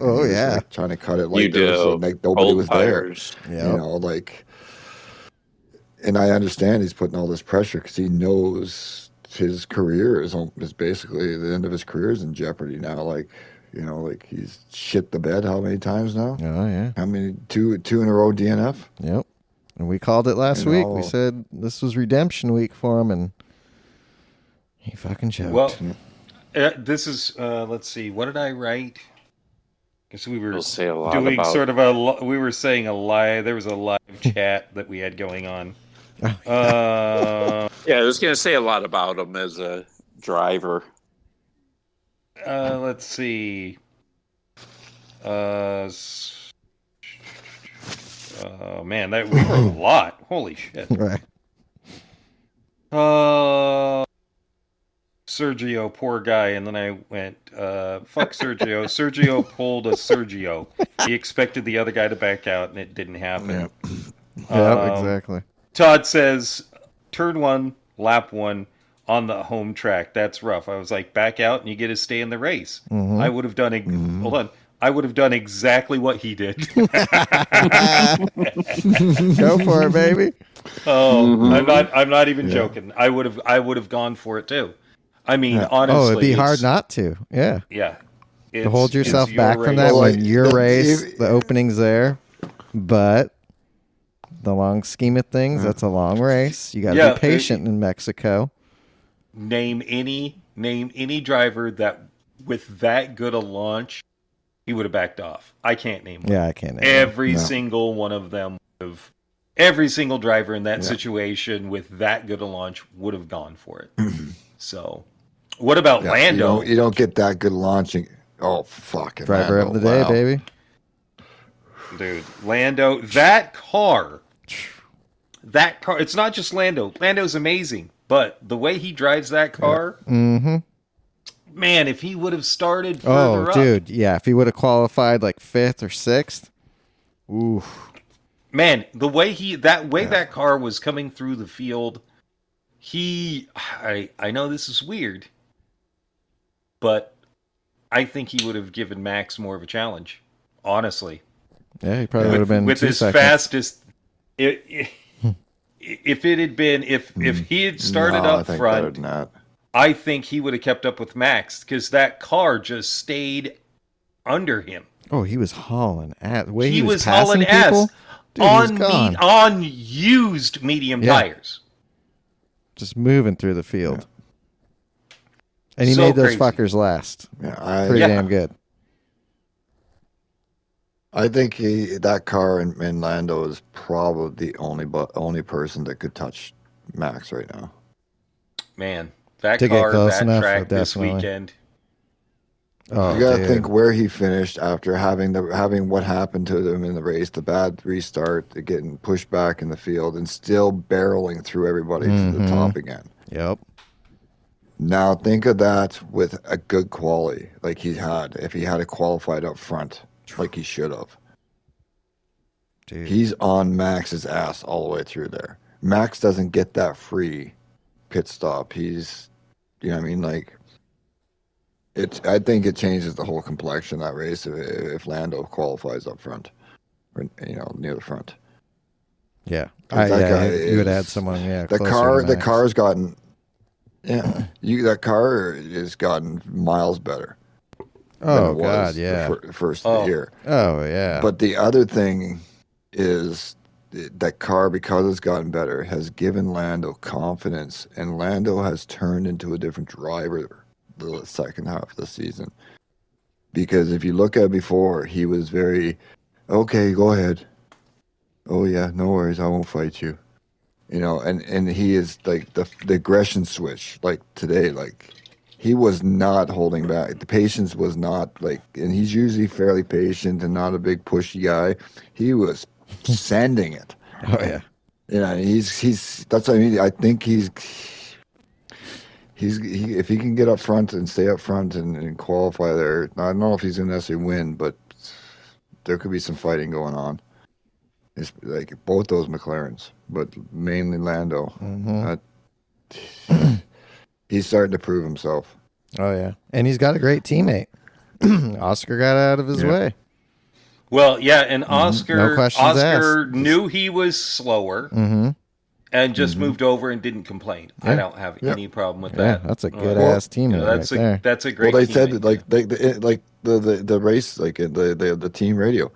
D: Trying to cut it like this. So like nobody was tires. There. And I understand he's putting all this pressure because he knows his career is basically the end of his career is in jeopardy now. Like, like he's shit the bed how many times now?
A: Oh, yeah.
D: How many? Two in a row DNF?
A: Yep. And we called it last week. We said this was redemption week for him, and he fucking choked.
C: Well, this is, let's see, what did I write? Because we were doing sort of we were saying a lie. There was a live chat that we had going on.
B: I was going to say a lot about him as a driver.
C: Let's see. Oh, man, we were a lot. Holy shit.
A: Right.
C: Sergio, poor guy. And then I went, fuck Sergio. Sergio pulled a Sergio. He expected the other guy to back out, and it didn't happen.
A: Yeah, exactly.
C: Todd says, turn 1, lap 1 on the home track. That's rough. I was like, back out and you get to stay in the race. Mm-hmm. I would have done hold on. I would have done exactly what he did.
A: Go for it, baby.
C: Oh, I'm not even joking. I would have gone for it too. I mean, honestly,
A: it'd be hard not to. Yeah.
C: Yeah.
A: To hold yourself back from that when your race, the opening's there, but the long scheme of things, that's a long race. You got to be patient in Mexico.
C: Name any driver that with that good a launch, he would have backed off. I can't name one.
A: Yeah, I can't name
C: every single one of them. Every single driver in that situation with that good a launch would have gone for it. So, what about Lando?
D: You don't get that good launching. Oh, fucking
A: driver
D: Lando.
A: of the day, baby.
C: Dude, Lando, that car. It's not just Lando. Lando's amazing, but the way he drives that car, man, if he would have started further up.
A: Dude, if he would have qualified like 5th or 6th, oof.
C: Man, the way that car was coming through the field, I know this is weird, but I think he would have given Max more of a challenge. Honestly,
A: Yeah, he probably would have been
C: with
A: 2
C: his
A: seconds.
C: fastest. If it had been if he had started
D: No, I
C: up
D: think better
C: front,
D: than that.
C: I think he would have kept up with Max because that car just stayed under him.
A: Oh, he was hauling ass. The way
C: He was
A: passing
C: hauling
A: people,
C: ass
A: dude, he was gone.
C: on used medium tires.
A: Just moving through the field. And he
C: So
A: made those
C: crazy.
A: fuckers last.
D: Yeah,
A: Pretty damn good.
D: I think that car in Lando is probably the only person that could touch Max right now.
C: Man, that
A: To get
C: car,
A: close
C: that
A: enough,
C: track this
A: definitely.
C: weekend.
A: Oh,
D: You gotta
A: dude.
D: think where he finished after having what happened to him in the race, the bad restart, the getting pushed back in the field, and still barreling through everybody to the top again.
A: Yep.
D: Now think of that with a good quality like he had, if he had a qualified up front like he should have.
A: Dude.
D: He's on Max's ass all the way through there. Max doesn't get that free pit stop. He's, you know what I mean? Like, I think it changes the whole complexion of that race if Lando qualifies up front, or, near the front.
A: Yeah.
D: That guy
A: you would
D: is-
A: add someone,
D: The
A: closer to Max.
D: car's gotten, that car has gotten miles better.
A: Oh,
D: than it was
A: God, yeah.
D: the first of the year.
A: Oh, yeah.
D: But the other thing is that car, because it's gotten better, has given Lando confidence, and Lando has turned into a different driver the second half of the season. Because if you look at before, he was very, okay, go ahead. Oh yeah, no worries, I won't fight you. And he is like the aggression switch, like today, like he was not holding back. The patience was not and he's usually fairly patient and not a big pushy guy. He was sending it.
A: Oh, yeah.
D: He's that's what I mean. I think he's if he can get up front and stay up front and qualify there, I don't know if he's going to necessarily win, but there could be some fighting going on. It's like both those McLarens, but mainly Lando. He's starting to prove himself.
A: Oh, yeah. And he's got a great teammate. Oscar got out of his way.
C: Well, yeah, and
A: No
C: Oscar
A: questions
C: Oscar
A: asked.
C: knew he was slower and just moved over and didn't complain. I
A: Yeah.
C: don't have any problem with
A: Yeah,
C: that.
A: that's a good-ass teammate
C: that's
A: right there.
C: That's a great.
D: Well, they said
C: teammate.
D: the race, like the team radio.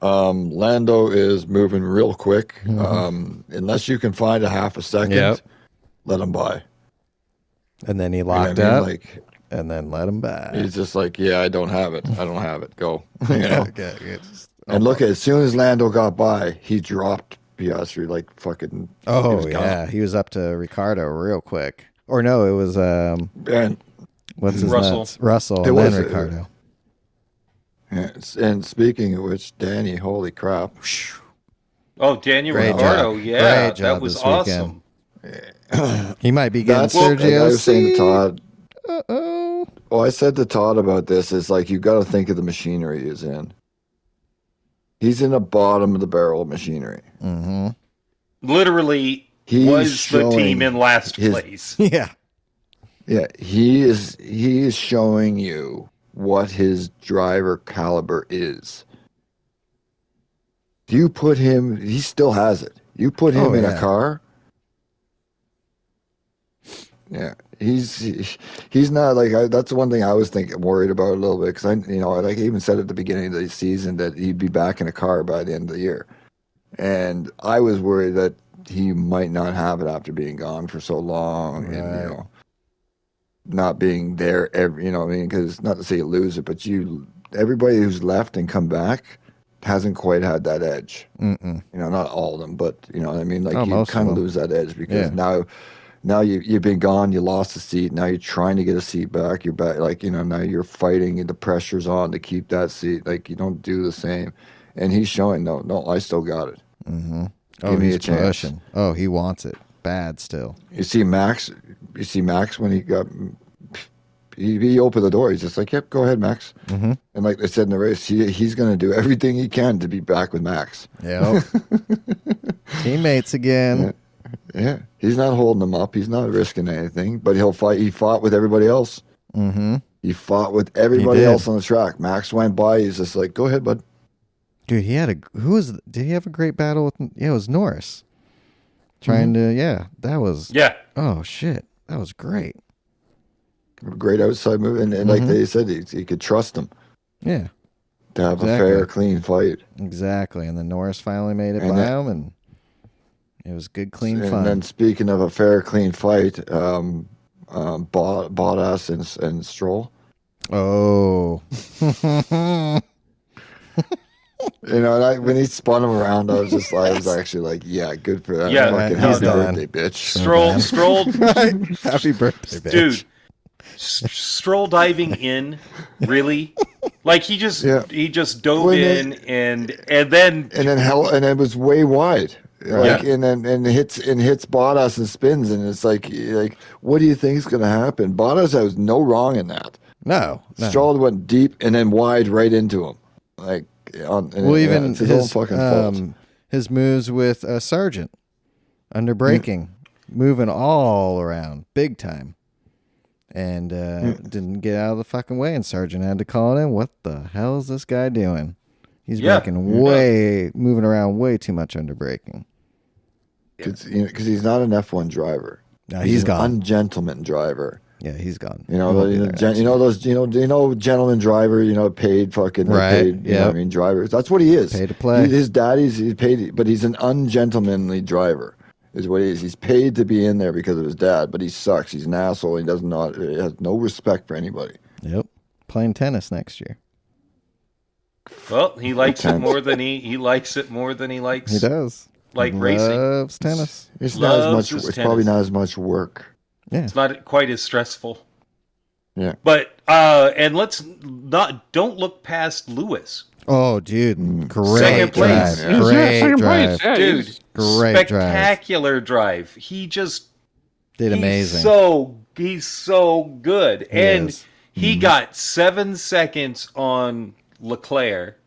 D: Lando is moving real quick. Unless you can find a half a second, let him by.
A: And then he
D: You know what
A: locked
D: I mean?
A: up
D: Like,
A: and then let him by.
D: he's just like, yeah, I don't have it. Go. You know?
A: Okay.
D: And look, as soon as Lando got by, he dropped Piastri like fucking. he
A: Oh,
D: was
A: yeah.
D: gone.
A: He was up to Ricardo real quick. Or no, it was,
D: And
A: what's his
C: Russell.
A: nuts? Russell,
D: It
A: and
D: was,
A: then Ricardo.
D: and speaking of which, Danny, holy crap.
C: Oh, Daniel
A: Great
C: Ricciardo,
A: job.
C: yeah,
A: Great job
C: that was
A: this weekend.
C: awesome.
A: He might be getting
D: That's like
A: Sergio
D: I was saying to
A: C.
D: Todd.
A: Uh-oh.
D: Well, I said to Todd about this. Is like you got to think of the machinery he's in. He's in the bottom of the barrel of machinery.
A: Mm-hmm.
C: Literally
D: He's
C: was the
D: showing
C: team in last
D: his-
C: place.
A: Yeah.
D: Yeah, he is showing you what his driver caliber is. You put him, he still has it. You put him in a car. Yeah, he's not like that's the one thing I was worried about a little bit because like I even said at the beginning of the season that he'd be back in a car by the end of the year, and I was worried that he might not have it after being gone for so long and not being there every because not to say you lose it, but everybody who's left and come back hasn't quite had that edge. Not all of them, but you know what I mean. Like you kind of lose that edge because now you've been gone, you lost the seat. Now you're trying to get a seat back. You're back, now you're fighting and the pressure's on to keep that seat. Like you don't do the same. And he's showing, no, I still got it.
A: Mm-hmm.
D: Give me
A: he's
D: a chance.
A: pushing. Oh, he wants it bad still.
D: You see Max when he opened the door. He's just like, yep, go ahead, Max.
A: Mm-hmm.
D: And like they said in the race, he's going to do everything he can to be back with Max.
A: Yep. Teammates again.
D: Yeah, he's not holding them up. He's not risking anything, but he'll fight. He fought with everybody else.
A: Mm-hmm.
D: He fought with everybody
A: did.
D: else on the track. Max went by. He's just like, "Go ahead, bud."
A: Dude, did he have a great battle with? Yeah, it was Norris. Trying to, that was.
C: Yeah.
A: Oh shit, that was great.
D: Great outside move, and like they said, he could trust him.
A: Yeah,
D: to have a fair, clean fight.
A: Exactly, and then Norris finally made it by him, and it was good, clean fun.
D: And then speaking of a fair, clean fight, Bottas and Stroll.
A: Oh.
D: You know, when he spun him around, I was actually like, yeah, good for that.
C: Yeah,
D: fucking happy birthday, bitch.
C: Stroll,
A: Right? Happy birthday, bitch.
C: Dude. Stroll diving in, really? Like he just dove in and then
D: it was way wide. Like and hits Bottas and spins, and it's like what do you think is going to happen? Bottas has no wrong in that.
A: No.
D: Stroll went deep and then wide right into him. Like
A: even
D: it's his own fucking fault.
A: His moves with Sargent under braking, moving all around big time, and didn't get out of the fucking way, and Sargent had to call it in. What the hell is this guy doing? He's moving around way too much under braking.
D: Because he's not an F1 driver.
A: No, he's
D: an
A: gone.
D: Ungentleman driver.
A: Yeah, he's gone.
D: Those gentleman driver, paid fucking paid. You know what I mean, drivers. That's what he is.
A: Paid to play.
D: His daddy's paid, but he's an ungentlemanly driver. Is what he is. He's paid to be in there because of his dad, but he sucks. He's an asshole. He has no respect for anybody.
A: Yep, playing tennis next year.
C: Well, he likes it more than he likes it more than he likes.
A: He does.
C: Like racing.
A: Loves tennis.
D: It's not as much. It's probably not as much work.
A: Yeah.
C: It's not quite as stressful.
D: Yeah.
C: But and don't look past Lewis.
A: Oh, dude, great
C: Second place.
A: drive. Great drive.
B: Yeah,
C: Dude,
A: great
C: spectacular drive. He just
A: did amazing.
C: He's so good. And he got 7 seconds on Leclerc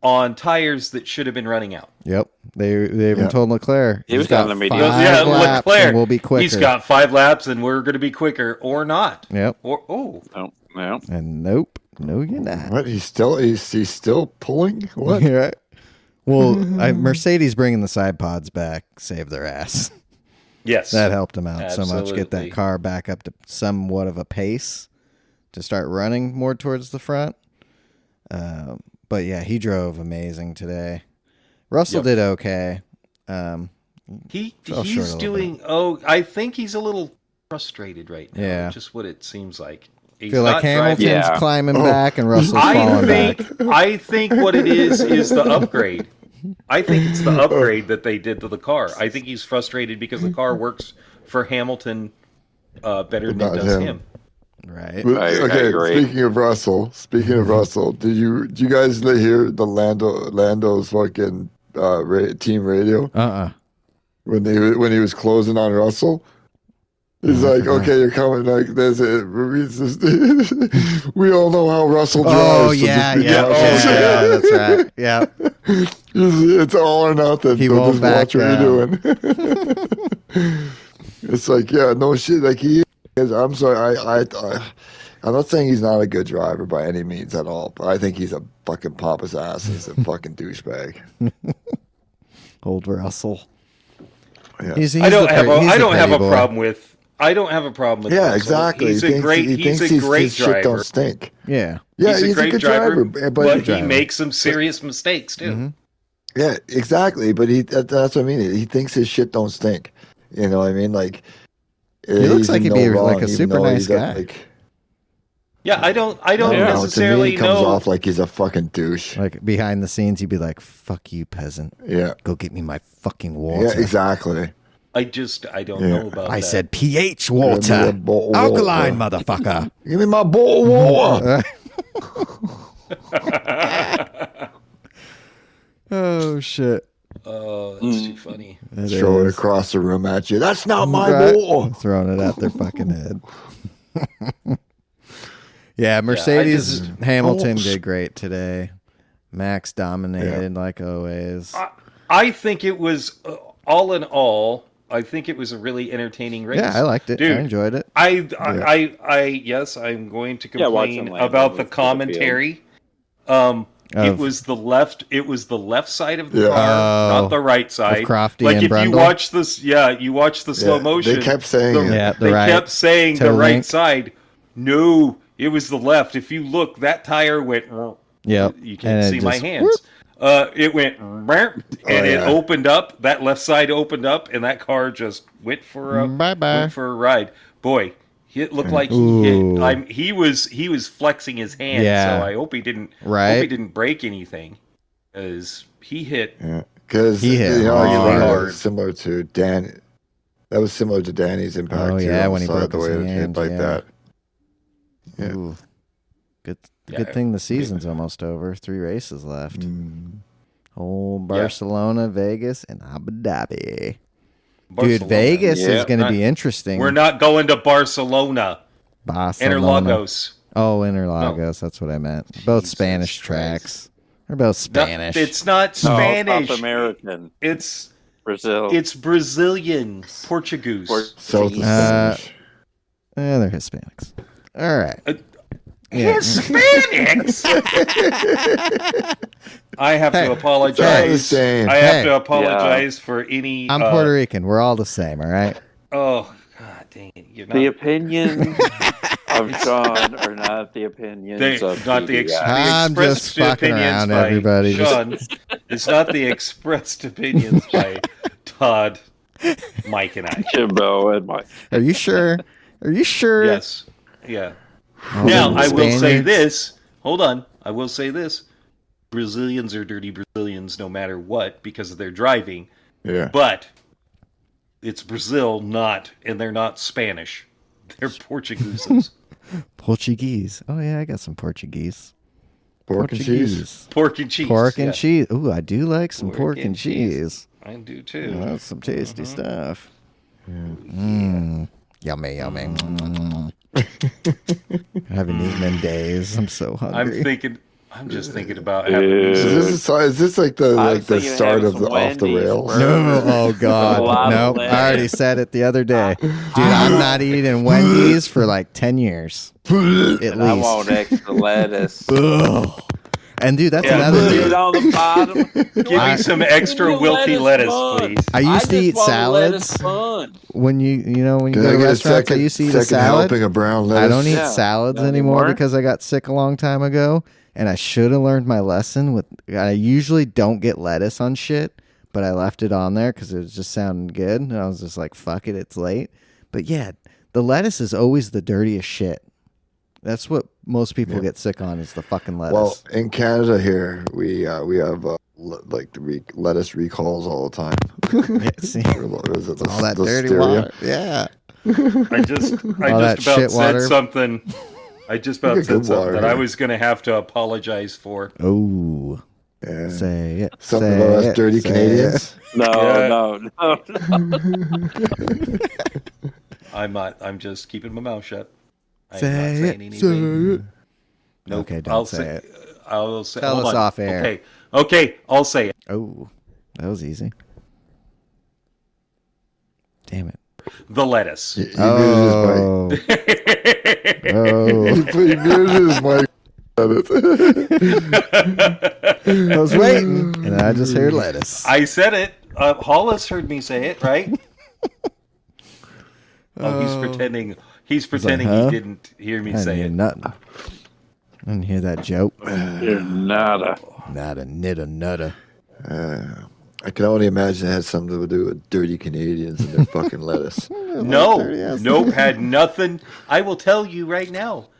C: on tires that should have been running out.
A: Yep. They even told Leclerc
B: he was got the medium.
C: Leclerc.
A: We'll be quicker.
C: He's got 5 laps and we're going to be quicker or not.
A: Yep.
B: No.
A: And nope. No, you're not.
D: What? He's still pulling? What?
A: Right. Well, Mercedes bringing the side pods back saved their ass.
C: Yes.
A: That helped them out
C: Absolutely.
A: so much. Get that car back up to somewhat of a pace to start running more towards the front. But yeah, he drove amazing today. Russell did okay.
C: He's doing. I think he's a little frustrated right now.
A: Yeah,
C: just what it seems like.
A: I feel like Hamilton's climbing back and Russell's falling back.
C: I think what it is the upgrade. I think it's the upgrade that they did to the car. I think he's frustrated because the car works for Hamilton better than it does him.
A: Right.
D: Okay. Speaking of Russell, did you guys hear the Lando's fucking team radio? When he was closing on Russell, he's like, "Okay, you're coming like this. We all know how Russell drives."
A: Oh yeah, that's right. Yeah,
D: it's all or nothing.
A: He
D: so
A: won't
D: just
A: back
D: watch what you're doing. It's like, no shit. Like he is. I'm sorry. I'm not saying he's not a good driver by any means at all, but I think he's a fucking pompous ass. He's a fucking douchebag.
A: Old Russell.
D: Yeah.
C: I don't have a problem with.
D: Yeah,
C: Russell.
D: exactly.
C: He's a great driver.
D: Shit don't stink.
A: Yeah.
D: Yeah, he's a good driver,
C: but he makes some serious mistakes too.
A: Mm-hmm.
D: Yeah, exactly. But that's what I mean. He thinks his shit don't stink. You know what I mean? Like
A: he looks like he'd be like a super nice guy.
C: I don't necessarily
D: to me, he comes off like he's a fucking douche.
A: Like behind the scenes, he'd be like, "Fuck you, peasant.
D: Yeah,
A: go get me my fucking water."
D: Yeah, exactly.
C: I don't know about that.
A: I said pH water, alkaline motherfucker.
D: Give me my bottle of water.
A: Oh shit.
C: Oh, that's too funny.
D: Throw it across the room at you. That's not my water.
A: Throwing it at their fucking head. Yeah, Mercedes Hamilton did great today. Max dominated like always.
C: I think it was all in all I think it was a really entertaining race.
A: Yeah, I liked it.
C: Dude,
A: I enjoyed it.
C: Yes, I'm going to
B: watching
C: complain
B: Lando
C: about the
B: move through the
C: commentary. It was the left side of the
D: Yeah.
C: car, not the right side.
A: Crofty
C: like
A: and
C: if you
A: Brundle?
C: watch this, you watch the slow motion.
D: They kept saying it.
C: They
A: right.
C: kept saying
A: Toe
C: the right
A: link.
C: side. No, it was the left. If you look, that tire went.
A: Yep.
C: You can't
A: And it
C: see my
A: just
C: hands. It went and it opened up. That left side opened up, and that car just went for a ride. Boy, it looked like he hit. He was flexing his hand,
A: Yeah.
C: so I hope he didn't.
A: Right.
C: Hope he didn't break anything, because he hit.
D: Because
A: He hit
C: really hard.
D: Similar to Dan. That was similar to Danny's impact.
A: Oh,
D: too,
A: yeah,
D: on
A: when
D: the
A: he
D: side,
A: broke
D: the
A: his
D: way it hit
A: hand,
D: like
A: yeah.
D: that. Yeah.
A: Ooh. Good thing the season's almost over. 3 races left. Barcelona, Vegas, and Abu Dhabi.
C: Barcelona.
A: Dude, Vegas is going to be interesting.
C: We're not going to Barcelona.
A: Barcelona.
C: Interlagos.
A: Oh, Interlagos. That's what I meant. Both Spanish tracks. They're both Spanish.
C: It's not Spanish.
B: South American.
C: It's
B: Brazil.
C: It's Brazilian. Portuguese.
D: South Spanish.
A: They're Hispanics. All right.
C: Hispanics. I have to apologize. I have to apologize for any.
A: I'm Puerto Rican. We're all the same. All right.
C: Oh God, dang it! You're not...
B: The opinions of Sean are not the opinions of
C: not the
A: I'm just fucking around, everybody.
C: Sean. It's not the expressed opinions by Todd, Mike, and I.
B: Jimbo and Mike.
A: Are you sure? Are you sure?
C: Yes. Yeah. Now, I will say this. Hold on. I will say this. Brazilians are dirty Brazilians no matter what because of their driving.
D: Yeah.
C: But it's Brazil, and they're not Spanish. They're Portuguese.
A: Portuguese. Oh, yeah, I got some Portuguese.
D: Pork and cheese.
C: Pork and cheese.
A: Pork and cheese. Ooh, I do like some pork and cheese.
C: I do too.
A: Oh, that's some tasty stuff. Yummy, yummy. Having these men days. I'm so hungry.
C: I'm just thinking about having these.
D: Is this like the start of the off the rails?
A: No, oh God, no! I already said it the other day, dude. I'm not eating Wendy's for like 10 years at least.
B: I want extra lettuce.
A: Ugh. And dude, that's another
B: thing.
A: thing.
B: On the bottom.
C: Give me some extra wilty lettuce, please.
A: I used to eat salads when you go to restaurants. I used to eat a salad.
D: Helping of brown lettuce.
A: I don't eat salads anymore because I got sick a long time ago, and I should have learned my lesson. I usually don't get lettuce on shit, but I left it on there because it was just sounding good, and I was just like, "Fuck it, it's late." But yeah, the lettuce is always the dirtiest shit. That's what most people get sick on is the fucking lettuce.
D: Well, in Canada here, we have lettuce recalls all the time.
A: Yeah, see, all that dirty water. Yeah.
C: I just about said something. I just about said something that I was going to have to apologize for.
A: Oh.
D: Yeah.
A: Say it.
D: Something about us dirty Canadians?
B: No.
C: I'm not. I'm just keeping my mouth shut. I'm
A: not saying anything.
C: Nope.
A: Okay, don't say it.
C: I'll say.
A: Tell us off air.
C: Okay. I'll say it.
A: Oh, that was easy. Damn it.
C: The lettuce.
A: Oh.
D: You muted his mic.
A: I was waiting, and I just heard lettuce.
C: I said it. Hollis heard me say it, right? He's pretending. He's pretending he didn't hear me say it.
A: Nothing. I didn't hear that joke.
B: You're nada.
A: Nada, nitta, nutta.
D: I can only imagine it had something to do with dirty Canadians and their fucking lettuce.
C: Nope, had nothing. I will tell you right now.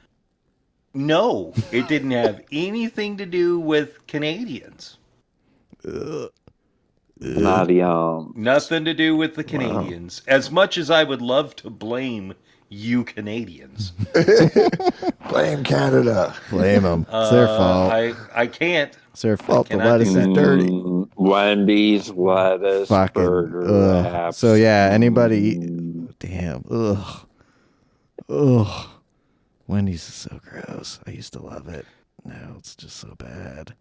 C: No, it didn't have anything to do with Canadians. Nothing to do with the Canadians. Wow. As much as I would love to blame you Canadians.
D: Blame Canada.
A: Blame them. It's their fault.
C: I can't.
A: It's their fault. The lettuce is dirty.
B: Wendy's lettuce burger wraps.
A: So yeah, anybody damn. Ugh. Wendy's is so gross. I used to love it. Now it's just so bad.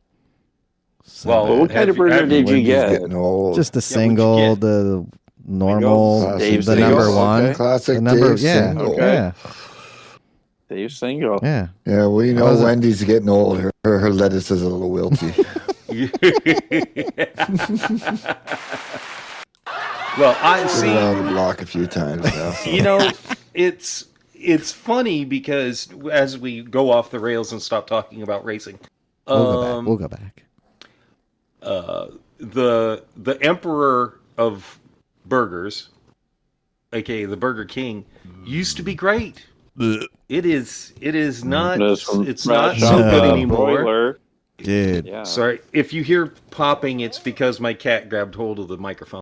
B: What kind of burger did you get?
A: Just a single, the normal,
B: Dave
A: the
B: Single.
A: number
B: Okay.
A: one,
D: Classic
A: the number,
D: Dave Single.
B: Okay.
A: yeah,
B: Dave Single.
A: yeah.
D: Yeah, we know
A: wasn't-
D: Wendy's getting old. Her lettuce is a little wilty.
C: Well, I
D: Been
C: see.
D: around the block a few times now. So.
C: You know, it's funny because as we go off the rails and stop talking about racing,
A: We'll go back.
C: the emperor of burgers, aka the Burger King, used to be great. It is not. It's not so good anymore.
B: Broiler.
A: Dude.
B: Yeah.
C: Sorry, if you hear popping, it's because my cat grabbed hold of the microphone.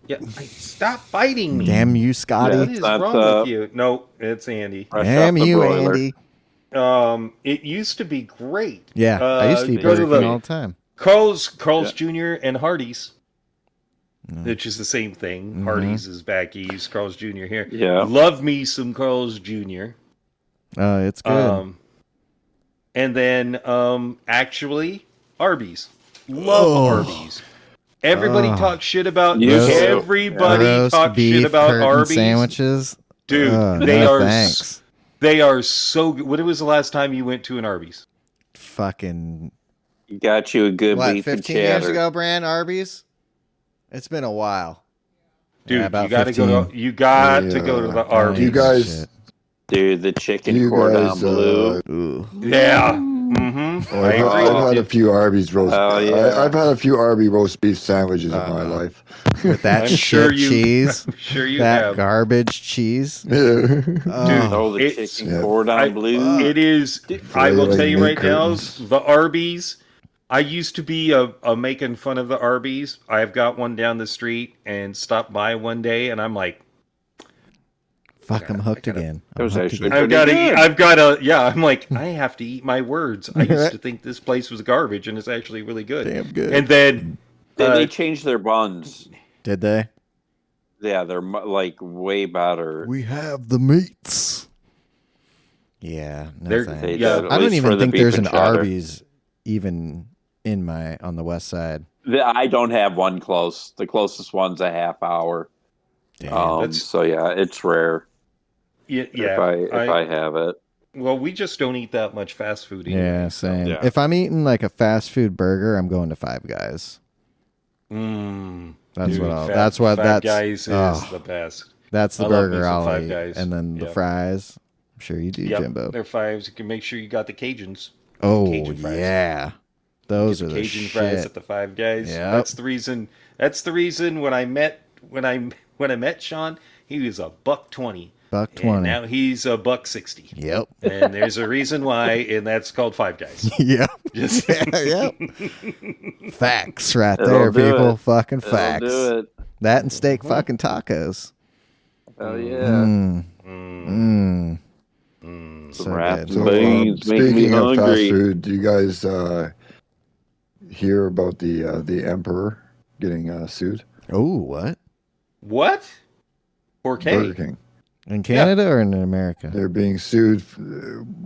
C: Yeah, stop biting me.
A: Damn you, Scotty.
C: What is
B: Not,
C: wrong with you? No, it's Andy.
B: Fresh
A: Damn
B: off the
A: you,
B: broiler.
A: Andy.
C: It used to be great.
A: Yeah, I used to eat
C: go
A: Burger
C: to
A: King
C: the
A: all the time.
C: Carl's
B: Yeah.
C: Jr. and Hardee's, which is the same thing.
A: Mhm.
C: Hardee's is back east, Carl's Jr. here.
B: Yeah.
C: Love me some Carl's Jr.
A: Oh, it's good.
C: And then actually Arby's. Love Arby's. Everybody talks shit about everybody
A: Roast
C: talks
A: beef
C: shit about
A: curtain
C: Arby's.
A: sandwiches.
C: Dude,
A: Thanks.
C: they are so good. When was the last time you went to an Arby's?
A: Fucking
B: You got you a good
A: what?
B: beef and
A: 15 years
B: cheddar.
A: ago, Brand Arby's. It's been a while.
C: Dude,
A: Yeah, about
C: you got to
A: 15.
C: go to to go to the Arby's.
D: You guys,
A: Shit.
B: Dude, the chicken
D: you
B: cordon
D: guys,
B: bleu.
A: Ooh.
C: Yeah. Mm-hmm.
D: oh,
C: I agree
D: I've
C: with
D: had
C: you.
D: a few Arby's roast.
B: Oh, yeah.
D: I've had a few Arby roast beef sandwiches in my life.
A: With that
C: I'm
A: shit
C: sure you-
A: cheese.
C: I'm sure you
A: that
C: have.
A: garbage cheese.
C: Dude,
B: Oh, the
C: it's-
B: chicken cordon
C: I-
B: bleu.
C: It is. I will
D: like
C: tell you
D: meat
C: right now,
D: curtains.
C: the Arby's. I used to be a making fun of the Arby's. I've got one down the street and stopped by one day, and I'm like,
A: Fuck, I'm hooked again.
B: It was
A: I'm hooked
B: actually
A: again.
B: pretty good.
C: yeah. I'm like, I have to eat my words. I used to think this place was garbage, and it's actually really good.
A: Damn good.
C: And then
B: They changed their buns.
A: Did they?
B: Yeah, they're like way better.
A: We have the meats. Yeah, no
C: They're-
A: thanks.
B: They
C: Yeah,
B: did, at
A: I don't
B: least
A: even
B: for the
A: think
B: beef
A: there's
B: and
A: an
B: cheddar.
A: Arby's even on the west side.
B: I don't have one close. The closest one's a half hour.
A: Damn.
C: That's-
B: So yeah, it's rare
C: yeah,
B: if I have it.
C: well, we just don't eat that much fast food. Anyway.
A: Yeah, same.
B: Yeah.
A: If I'm eating like a fast food burger, I'm going to Five Guys. That's
C: Dude,
A: what I'll.
C: Fat-
A: That's what.
C: Five
A: That's
C: Guys is
A: oh,
C: the best.
A: That's the
C: I love me
A: burger
C: some
A: I'll
C: Five
A: eat,
C: Guys.
A: and then the
C: Yep.
A: fries. I'm sure you do,
C: Yep,
A: Jimbo.
C: they're fives. You can make sure you got the Cajuns.
A: Oh
C: Cajun fries.
A: yeah, those are the
C: Cajun fries
A: shit.
C: at the Five Guys.
A: Yep.
C: That's the reason. That's the reason when I met Sean, he was $1.20.
A: $1.20.
C: And now he's $1.60.
A: Yep.
C: And there's a reason why, and that's called Five Guys.
A: Yep.
C: Just
A: Yep. Facts right
B: It'll
A: there,
B: do
A: people.
B: it.
A: Fucking
B: It'll
A: facts.
B: do it.
A: That and steak fucking tacos.
B: Oh yeah.
A: So
B: wrapped
A: good.
D: So,
B: Beans make me
D: speaking of fast
B: hungry.
D: food, do you guys hear about the emperor getting sued?
A: Oh, what?
C: what? 4K.
D: Burger King.
A: In Canada or in America?
D: They're being sued.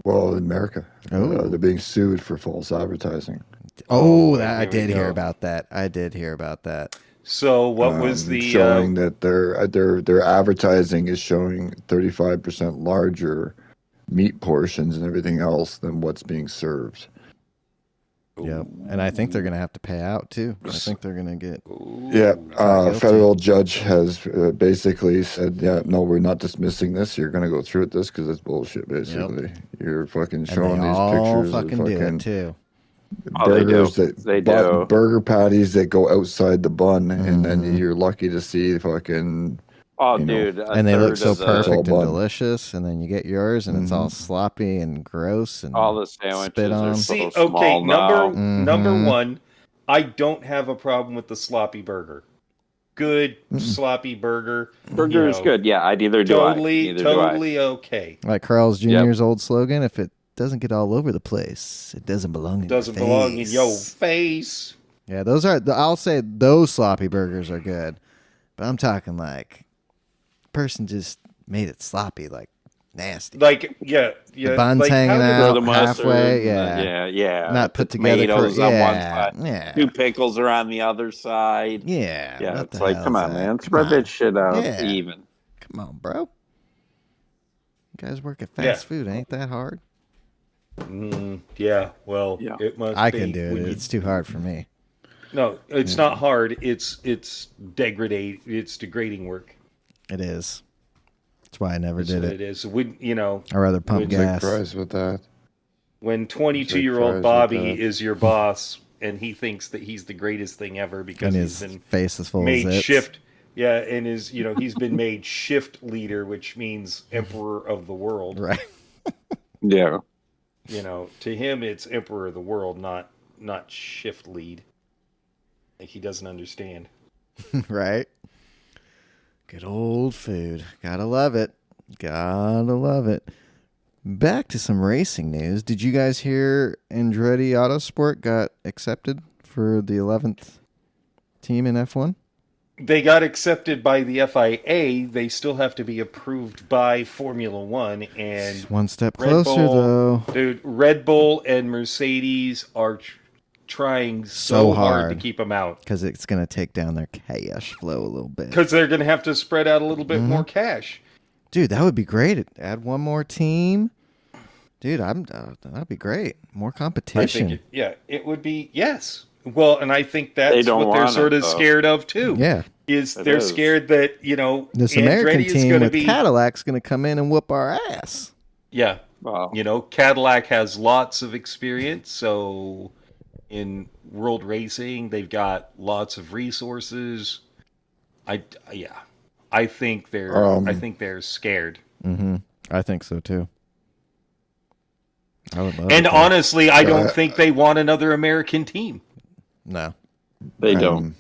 D: Well, in America,
A: Oh.
D: they're being sued for false advertising.
A: Oh,
C: here
A: I
C: we
A: did hear
C: go.
A: about that. I did hear about that.
C: So what was the
D: showing that their advertising is showing 35% larger meat portions and everything else than what's being served.
A: Yep. And I think they're going to have to pay out too. I think they're going to get.
D: Yeah,
A: guilty.
D: federal judge has basically said, yeah, no, we're not dismissing this. You're going to go through with this because it's bullshit. Basically, you're fucking
A: And
D: showing
A: they
D: these
A: all
D: pictures
A: fucking
D: of
A: do
D: fucking
A: it too.
B: Oh, they do.
D: burgers that
B: They do.
D: burger patties that go outside the bun, and
A: Mhm.
D: then you're lucky to see fucking.
B: Oh,
D: You know.
B: dude. a
A: And they look
B: third
A: so
B: of the-
A: perfect and
D: bun.
A: delicious, and then you get yours, and it's all sloppy and gross and
B: All the sandwiches
A: spit
B: are
A: on.
B: so
C: See,
B: small
C: okay,
B: now.
C: number
A: Mhm.
C: one, I don't have a problem with the sloppy burger. Good sloppy burger.
B: Burger
C: you
B: is
C: know,
B: good. Yeah, neither do I. Neither do I.
C: Totally okay.
A: Like Carl's
B: Yep.
A: Jr.'s old slogan: "If it doesn't get all over the place, it doesn't belong in
C: Doesn't
A: your
C: belong in
A: face."
C: your face.
A: Yeah, those are. I'll say those sloppy burgers are good, but I'm talking like person just made it sloppy, like Nasty.
C: Like,
A: The buns
C: like,
A: hanging
C: how
A: out
B: the mustard,
A: halfway.
B: yeah.
A: Not put together.
B: Tomatoes on one side,
A: Yeah.
B: 2 pickles are on the other side.
A: Yeah.
B: Yeah,
A: What
B: it's
A: the
B: like,
A: hell
B: come
A: is
B: on,
A: that?
B: man,
A: Come
B: spread
A: on.
B: that shit out
A: Yeah.
B: even.
A: Come on, bro. You guys work at
C: Yeah.
A: fast food. Ain't that hard?
C: Yeah, well,
B: Yeah.
C: it must
A: I
C: be.
A: can do it. It's too hard for me.
C: No, it's not hard. It's degrading work.
A: It is. That's why I never
C: That's
A: did
C: what
A: it.
C: it is. When, you know,
A: I rather pump
C: when-
A: gas.
D: Take prize with that.
C: when
D: Take
C: 22-year-old
D: fries
C: Bobby
D: with that.
C: is your boss and he thinks that he's the greatest thing ever because
A: And
C: he's
A: his
C: been
A: face is full of
C: made
A: zits.
C: shift. Yeah, and he's been made shift leader, which means emperor of the world.
A: Right.
B: Yeah.
C: To him it's emperor of the world, not shift lead. Like, he doesn't understand.
A: Right. Good old food. Gotta love it. Gotta love it. Back to some racing news. Did you guys hear Andretti Autosport got accepted for the 11th team in F1?
C: They got accepted by the FIA. They still have to be approved by Formula One. And
A: One step
C: Red
A: closer,
C: Bull,
A: though.
C: Dude, Red Bull and Mercedes are trying so hard to keep them out.
A: Because it's going to take down their cash flow a little bit.
C: Because they're going to have to spread out a little bit more cash.
A: Dude, that would be great. Add one more team. Dude, that'd be great. More competition.
C: I think it would be, yes. Well, and I think that's
B: don't
C: what they're
B: want
C: sort
B: it,
C: of
B: though.
C: scared of, too.
A: Yeah.
C: They're scared that,
A: This American
C: Andretti is
A: team
C: going to
A: with
C: be...
A: Cadillac's going to come in and whoop our ass.
C: Yeah.
B: Wow.
C: Cadillac has lots of experience, so in world racing, they've got lots of resources. I think they're scared.
A: Mm-hmm. I think so, too. I would love
C: And
A: it, though.
C: honestly, I don't think they want another American team.
A: No.
B: They don't.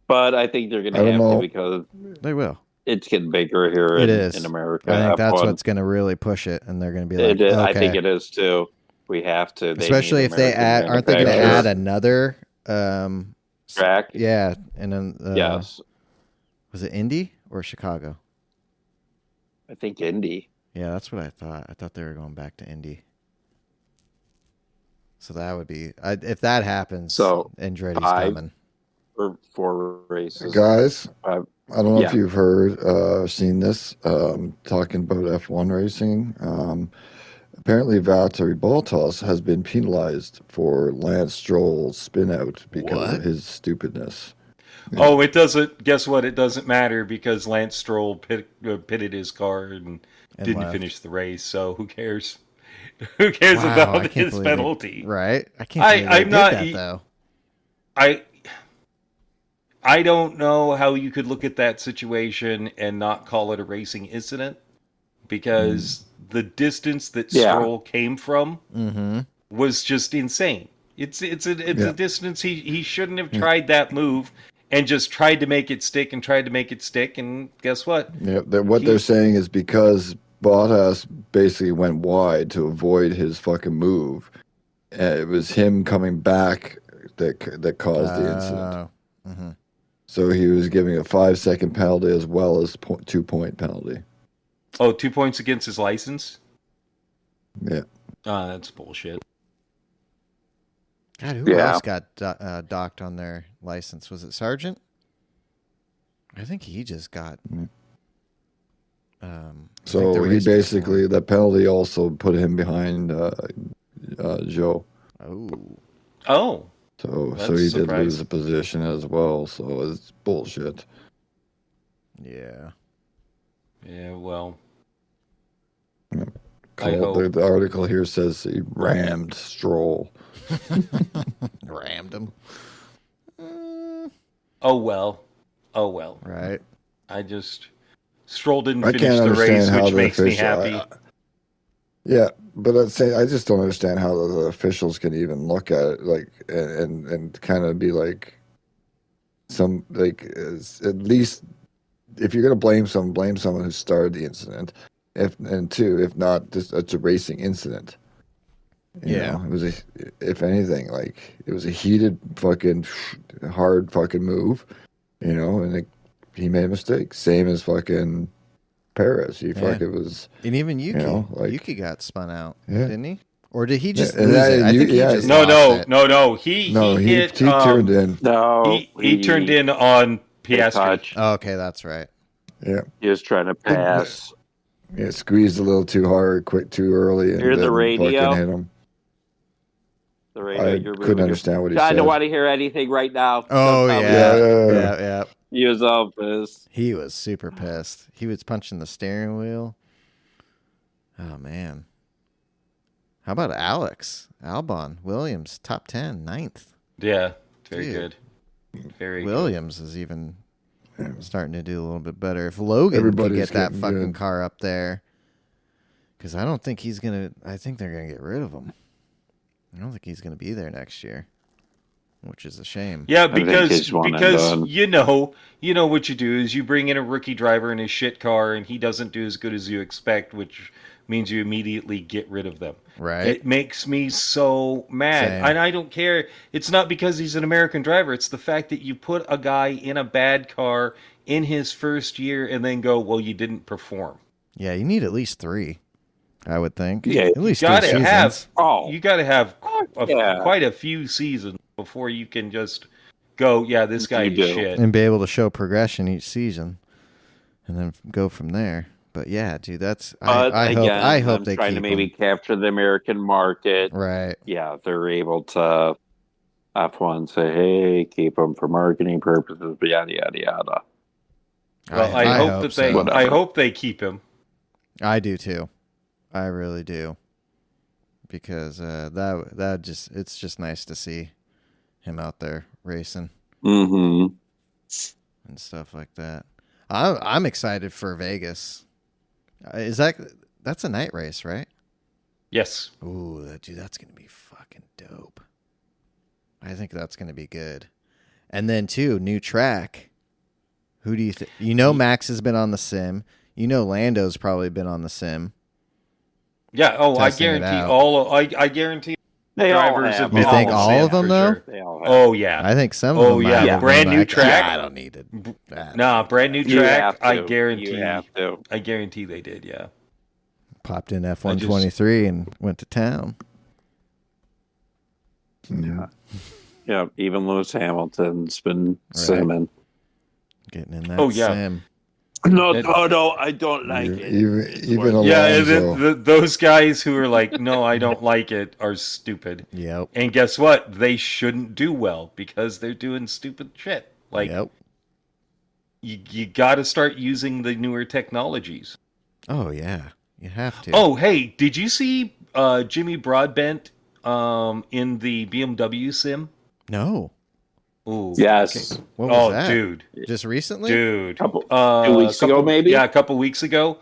B: But I think they're going to have to because
A: They will.
B: it's getting bigger here in America.
A: I think that's
B: F1.
A: what's going to really push it, and they're going to be like,
B: Okay.
A: okay.
B: I think it is too. We have to.
A: Especially if they add, aren't they going to add another
B: track?
A: Yeah, and then
B: Yes.
A: Was it Indy or Chicago?
B: I think Indy.
A: Yeah, that's what I thought. I thought they were going back to Indy. So that would be if that happens.
B: So
A: Andretti's
B: 5
A: coming.
B: or 4 races,
D: Guys,
B: 5.
D: I don't know if you've heard, seen this, talking about F1 racing. Apparently, Valtteri Bottas has been penalized for Lance Stroll's spin out because of his stupidness. Yeah.
C: Oh, it doesn't. Guess what? It doesn't matter because Lance Stroll pitted his car and didn't
A: left.
C: finish the race. So who cares? Who cares about his penalty?
A: Right? I can't believe they did that, though.
C: I don't know how you could look at that situation and not call it a racing incident because the distance that Stroll came from was just insane. It's a distance he shouldn't have tried that move and just tried to make it stick and guess what?
D: Yeah, they're saying is because Bottas basically went wide to avoid his fucking move. It was him coming back that caused the incident.
A: Mm-hmm.
D: So he was giving a 5-second penalty as well as 2-point penalty.
C: Oh, 2 points against his license?
D: Yeah.
C: That's bullshit.
A: God, who else got docked on their license? Was it Sargent? I think he just got...
D: So he basically, that penalty also put him behind Joe.
A: Oh.
D: So he did lose a position as well. So it's bullshit.
A: Yeah.
C: Yeah, well.
D: The article here says he rammed Stroll.
A: Rammed him.
C: Oh, well.
A: Right.
C: Stroll didn't finish the race, which makes me happy.
D: Yeah, but I just don't understand how the officials can even look at it, like, and kind of be like, at least if you're gonna blame someone who started the incident, if not, it's a racing incident. You know, it was if anything, like it was a heated fucking hard fucking move, and he made a mistake. Same as fucking Perez. He
A: Yeah.
D: fucking was,
A: And even Yuki,
D: know, like-
A: Yuki got spun out,
D: Yeah.
A: didn't he? Or did he just
D: Yeah, and
A: lose
D: that-
A: it? I
D: you-
A: think he
D: yeah,
A: just
C: No,
A: lost
C: no.
A: it.
C: He hit.
D: he turned in.
B: No,
C: He turned in on Piastri.
B: touch.
A: Oh, okay, that's right.
D: Yeah,
B: He was trying to pass.
D: yeah, squeezed a little too hard, quit too early, and
B: Hear the
D: then
B: radio?
D: fucking hit him.
B: The radio,
D: I
B: you're
D: couldn't understand what he
B: I
D: said.
B: don't want to hear anything right now.
A: Oh,
B: Don't tell me.
A: yeah. Yeah.
B: He was all pissed.
A: He was super pissed. He was punching the steering wheel. Oh, man. How about Alex? Albon, Williams, top 10, 9th.
C: Yeah, very
A: Dude.
C: good. Very
A: Williams is even starting to do a little bit better. If Logan
D: Everybody's
A: could get that
D: getting
A: fucking
D: good.
A: car up there, because I don't think he's going to, I think they're going to get rid of him. I don't think he's going to be there next year, which is a shame.
C: Yeah,
B: think
C: because
B: it's one and done.
C: you know what you do is you bring in a rookie driver in his shit car and he doesn't do as good as you expect, which means you immediately get rid of them.
A: Right.
C: It makes me so mad.
A: Same.
C: And I don't care. It's not because he's an American driver. It's the fact that you put a guy in a bad car in his first year and then go, well, you didn't perform.
A: Yeah, you need at least 3, I would think.
B: Yeah,
A: at least
C: You
A: 3
C: gotta
A: seasons.
C: have
B: Oh.
C: you got to have
B: Yeah.
C: quite a few seasons before you can just go, yeah, this guy
B: You
C: is
B: do.
C: shit.
A: And be able to show progression each season, and then go from there. But yeah, dude, that's I hope
B: I'm
A: they
B: trying
A: keep
B: to maybe
A: him.
B: capture the American market.
A: Right.
B: Yeah, they're able to F1 say, hey, keep them for marketing purposes, yada yada yada.
C: Well, I hope that they
A: so.
B: Whatever.
C: I hope they keep him.
A: I do too. I really do. Because it's just nice to see him out there racing
B: Mm-hmm.
A: and stuff like that. I'm excited for Vegas. That's a night race, right?
C: Yes.
A: Ooh, dude, that's gonna be fucking dope. I think that's gonna be good. And then too, new track. Who do you think? Max has been on the sim. Lando's probably been on the sim.
C: Yeah. Oh, I
A: Testing it
C: guarantee
A: out.
C: I guarantee
B: They all
C: drivers
B: have.
C: have been
A: You think
C: on the
A: all
C: sim
A: of them,
C: for
A: though?
C: sure.
B: They all have.
C: Oh yeah.
A: I think some of
C: Oh,
A: them.
C: yeah.
A: might have
C: Brand
A: been
C: new
A: like,
C: track?
A: "Yeah, I don't need it.
C: Nah, brand new
B: You
C: track.
B: have to.
C: I guarantee.
B: You have to.
C: I guarantee they did. Yeah.
A: Popped in F123 and went to town.
B: Yeah. Yeah, even Lewis Hamilton's been
A: Right.
B: simming.
A: Getting in that
C: Oh, yeah.
A: sim.
B: No,
C: It-
B: I don't like it.
D: Even
C: Yeah.
D: Alonso.
C: Those guys who are like, no, I don't like it, are stupid.
A: Yep.
C: And guess what? They shouldn't do well because they're doing stupid shit. Like
A: Yep.
C: you got to start using the newer technologies.
A: Oh yeah, you have to.
C: Oh, hey, did you see Jimmy Broadbent in the BMW sim?
A: no.
C: Ooh,
B: Yes.
C: okay.
A: What was
C: Oh,
A: that?
C: dude,
A: Just recently?
C: dude.
B: Couple- 2 weeks ago, maybe?
C: Yeah, a couple weeks ago,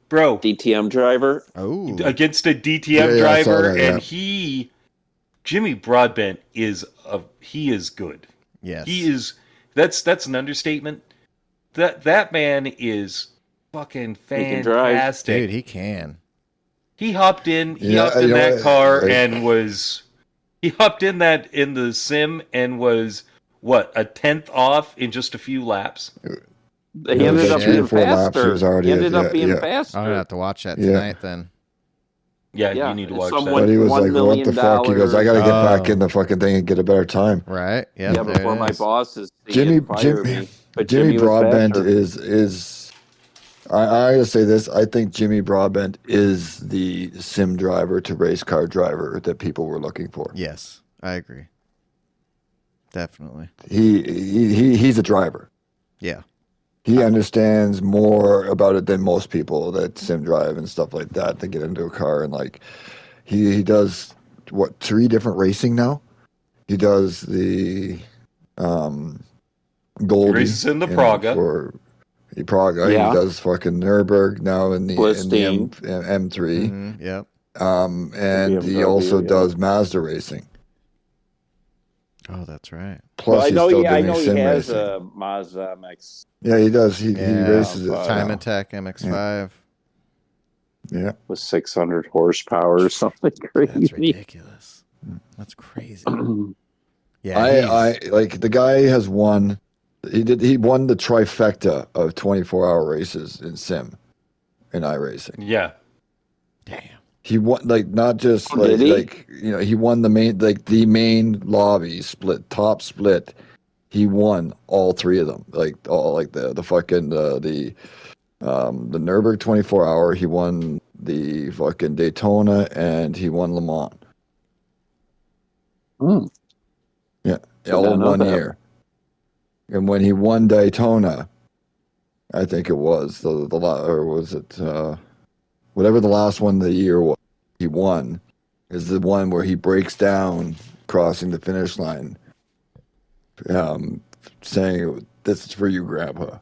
C: bro.
B: DTM driver.
A: Oh.
C: Against a DTM
D: Yeah, I saw
C: driver,
D: that, yeah.
C: and Jimmy Broadbent is good.
A: Yes.
C: He is. That's an understatement. That man is fucking
B: can drive.
C: fantastic.
A: Dude, he can.
C: He hopped in. He
D: Yeah,
C: hopped in
D: you know
C: that
D: what,
C: car
D: like-
C: and was. He hopped in the sim and was what, a 10th off in just a few laps.
B: He
D: Yeah,
B: ended
A: like
B: up
A: 3 or
B: being
D: 4 laps,
B: faster.
D: he was already
B: He ended
D: at-
B: up being
D: yeah.
B: faster.
A: I'm gonna have to watch that
D: Yeah.
A: tonight then.
C: Yeah,
B: Yeah,
C: you need to watch
B: someone-
D: But he was
B: $1
D: like, "What the
B: million
D: fuck?" He goes, "I gotta get back
A: Oh.
D: in the fucking thing and get a better time."
A: Right? Yep,
B: Yeah,
A: there
B: before
A: it
B: my
A: is.
B: bosses
D: Jimmy
B: fire me. But
D: Jimmy
B: was
D: Broadbent
B: faster.
D: is I gotta say this. I think Jimmy Broadbent is the sim driver to race car driver that people were looking for.
A: Yes, I agree. Definitely.
D: He's a driver.
A: Yeah.
D: He understands more about it than most people that sim drive and stuff like that. They get into a car and like he does 3 different racing now. He does the Goldie
C: races in the Praga.
D: for Praga.
B: Yeah.
D: He does fucking Nürburgring now in the
B: Blitzstein.
D: M3.
A: Mhm, yep.
D: And he
B: BMW,
D: also
B: yeah.
D: does Mazda racing.
A: Oh, that's right.
D: Plus,
B: Well, I
D: he's
B: know.
D: still
B: Yeah, I
D: doing
B: know he
D: sim
B: has
D: racing.
B: a Mazda MX
D: Yeah, he does. He
A: Yeah,
D: races it.
B: Time
A: Time
D: now.
A: Attack MX5.
D: Yeah.
B: with 600 horsepower or something crazy.
A: That's ridiculous. That's crazy. Yeah.
D: I
A: he's-
D: like the guy has won. He won the trifecta of 24-hour races in sim. in iRacing.
C: Yeah.
A: Damn.
D: He won not just
B: did he?
D: he won the main lobby split, top split. He won all three of them, all the fucking the Nürburgring 24-hour. He won the fucking Daytona, and he won Le Mans. Yeah, all in 1 year. And when he won Daytona, I think it was or was it whatever the last one of the year was, he won, is the one where he breaks down crossing the finish line, saying, "This is for you, Grandpa,"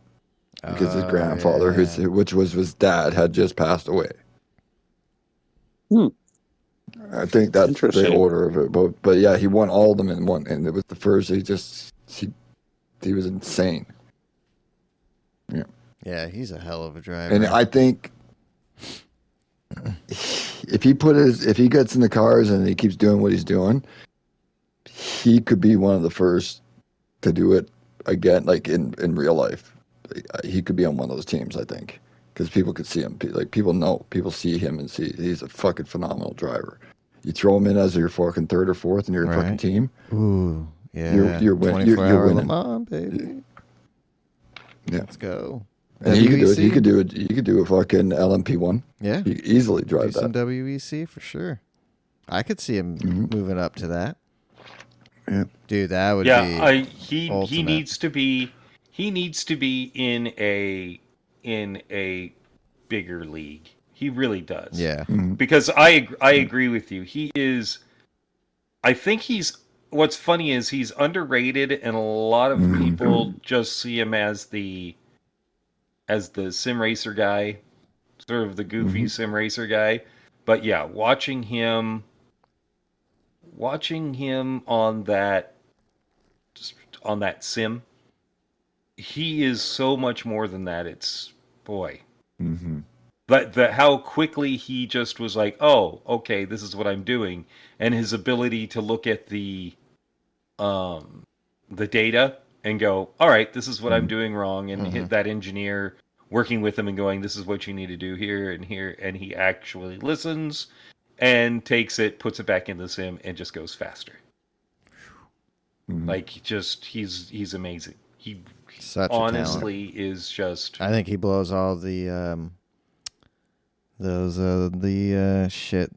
D: because his grandfather, which was his dad, had just passed away. I think that's the order of it, but yeah, he won all of them in one, and it was the first. He was insane. Yeah.
A: Yeah, he's a hell of a driver.
D: And I think if he gets in the cars and he keeps doing what he's doing, he could be one of the first to do it again, like in real life. He could be on one of those teams, I think, because people could see him. People see him and see he's a fucking phenomenal driver. You throw him in as your fucking third or fourth in your fucking team.
A: Ooh, yeah.
D: You're winning. You're winning.
A: Le Mans, baby.
D: Yeah.
A: Let's go.
D: And he could do it. He could do a fucking LMP1.
A: Yeah.
D: He could easily drive that.
A: Some WEC for sure. I could see him moving up to that.
D: Yeah.
A: Dude, that would be
C: he needs to be in a bigger league. He really does.
A: Yeah.
C: Because I agree with you. He is I think what's funny is he's underrated, and a lot of people just see him as the sim racer guy, sort of the goofy sim racer guy. But yeah, watching him on that sim, he is so much more than that. It's boy. But how quickly he just was like, oh, okay, this is what I'm doing, and his ability to look at the data and go, all right, this is what I'm doing wrong, and hit that engineer working with him and going, this is what you need to do here, and he actually listens and takes it, puts it back in the sim, and just goes faster. Like, he's amazing. He
A: Such
C: honestly is just.
A: I think he blows all the shit.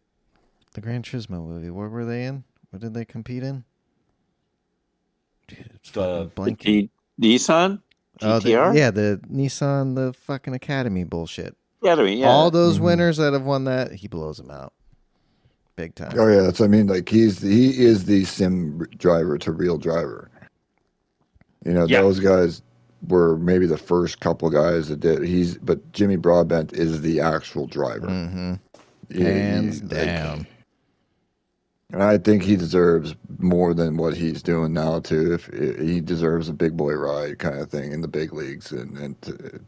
A: The Gran Turismo movie. What were they in? What did they compete in? Dude, it's blanking.
B: Nissan GTR.
A: The Nissan, the fucking Academy bullshit.
B: Academy, yeah.
A: All those winners that have won that, he blows them out, big time.
D: Oh yeah, that's what I mean. Like he is the sim driver to real driver. You know, those guys were maybe the first couple guys that did. But Jimmy Broadbent is the actual driver,
A: hands down.
D: And I think he deserves more than what he's doing now too. If he deserves a big boy ride kind of thing in the big leagues and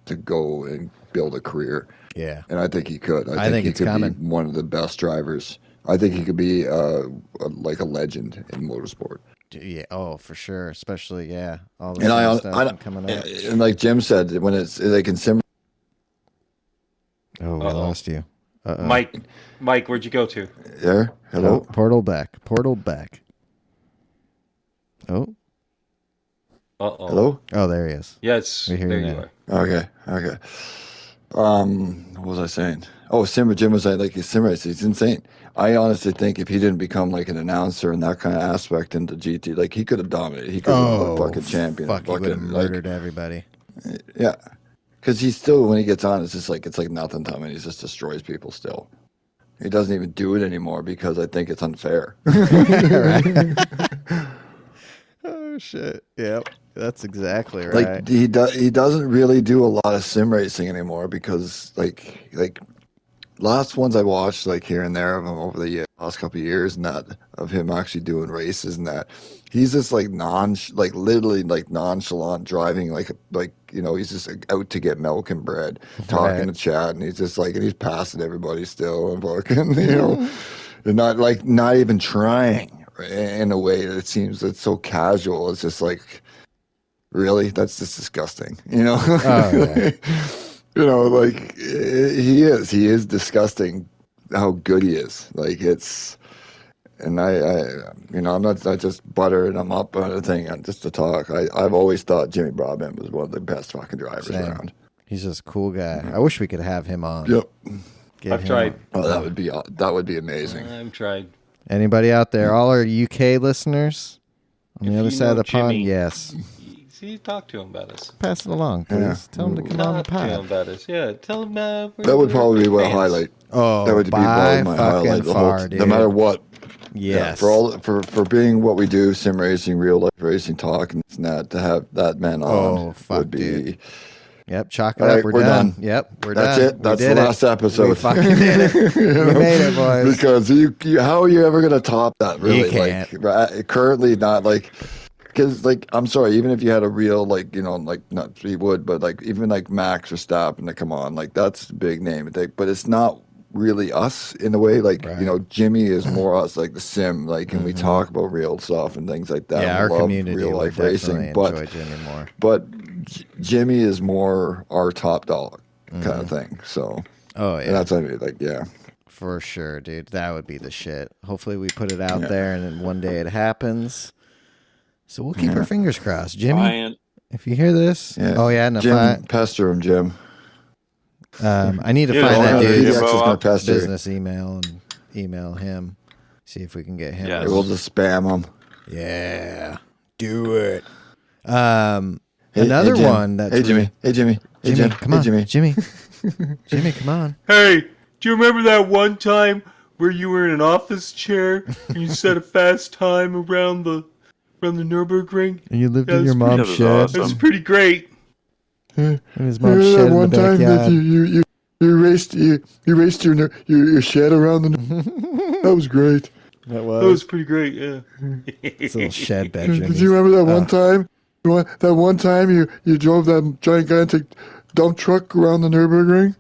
D: to go and build a career.
A: Yeah,
D: and I think he could.
A: I think
D: he
A: it's
D: could
A: coming.
D: be one of the best drivers. I think he could be like a legend in motorsport.
A: Yeah, oh for sure. Especially all the stuff coming up.
D: And like Jim said, when it's like in sim.
A: Oh, we lost you.
C: Mike, where'd you go to?
D: There. Hello.
A: Oh, portal back. Oh.
D: Hello.
A: Oh, there he is.
C: Yes.
A: We hear
C: there
A: you
C: you
A: now.
D: Okay. What was I saying? Oh, Jim was saying, like, his sim race, he's insane. I honestly think if he didn't become like an announcer and that kind of aspect into GT, like he could have dominated. He could have been a fucking champion.
A: Fuck, he would have murdered everybody.
D: Yeah. Because he's still, when he gets on, it's like nothing to him, and he just destroys people still. He doesn't even do it anymore because I think it's unfair.
A: Oh shit! Yep, that's exactly right.
D: Like he doesn't really do a lot of sim racing anymore because like last ones I watched like here and there of him over the last couple of years, and that of him actually doing races and that he's just like literally nonchalant driving like you know, he's just out to get milk and bread, talking to Chad, and he's just like, and he's passing everybody still and fucking, you know, and not even trying in a way that it seems it's so casual. It's just like, really, that's just disgusting, you know.
A: Oh, yeah.
D: You know, like he is disgusting how good he is. Like it's, and you know, I'm not just buttering him up or anything. Just to talk. I've always thought Jimmy Broadbent was one of the best fucking drivers
A: Same.
D: around.
A: He's just a cool guy. I wish we could have him on.
D: Yep.
C: I've tried.
D: Oh, that would be amazing.
C: I've tried.
A: Anybody out there? All our UK listeners on the other side of the pond? Yes.
C: See, talk to him about us.
A: Pass it along, please.
D: Yeah.
A: Tell him to come on the
C: Talk to him
A: pod.
C: about us. Yeah, tell him.
D: That would probably be what highlight.
A: Oh,
D: That would be
A: by
D: probably my
A: fucking
D: highlight.
A: far, dude.
D: No matter what.
A: Yes.
D: Yeah, for being what we do, sim racing, real life racing, talk, and this and that, to have that man on would be.
A: dude. Yep, chalk it
D: All
A: up.
D: right,
A: We're
D: we're
A: done.
D: done.
A: Yep, we're
D: That's
A: done.
D: it. That's
A: We
D: the
A: did
D: last
A: it.
D: episode.
A: We fucking did it.
D: You
A: We
D: know?
A: made it, boys.
D: Because you how are you ever gonna top that? Really,
A: You can't.
D: like currently not like. Because, like, I'm sorry, even if you had a real, like, you know, like, not he would, but, like, even, like, Max Verstappen to come on, like, that's a big name. But it's not really us in a way. Like,
A: Right.
D: you know, Jimmy is more us, like, the sim, like, and we talk about real stuff and things like that.
A: Yeah,
D: We
A: our
D: love
A: community
D: real
A: would
D: life
A: definitely
D: racing.
A: enjoy Jimmy more.
D: But Jimmy is more our top dog kind of thing. So,
A: Oh, yeah.
D: and that's, I mean, like, yeah.
A: For sure, dude. That would be the shit. Hopefully we put it out
D: Yeah.
A: there and then one day it happens. So we'll keep our fingers crossed. Jimmy,
B: Ryan,
A: if you hear this.
D: Yeah.
A: Oh, yeah. No,
D: Jim, pester him, Jim.
A: I need to
C: Yeah,
A: find that
B: yeah,
A: dude's
B: yeah.
D: PDX is gonna pester.
A: business email and email him. See if we can get him.
B: Yes.
D: We'll just spam him.
A: Yeah. Do it.
D: Hey,
A: Another
D: Jim.
A: one that's
D: Hey, Jimmy. Hey, Jimmy. Hey,
A: Jimmy,
D: Jim.
A: come
D: Hey,
A: on.
D: Jimmy.
A: Jimmy. Jimmy, come on.
C: Hey, do you remember that one time where you were in an office chair and you set a fast time around the Nürburgring?
A: And you lived
C: Yeah,
A: in your
C: that's
A: mom's
B: pretty-
A: shed.
B: that was
C: That's pretty great.
A: In his mom's
D: Remember
A: shed
D: that
A: in
D: one
A: the
D: time that
A: backyard.
D: you raced your shed around the. That was great.
A: That
C: That
A: was
C: was pretty great. Yeah.
A: his little shed bedroom.
D: Did you remember that one time? That one time you drove that gigantic dump truck around the Nürburgring?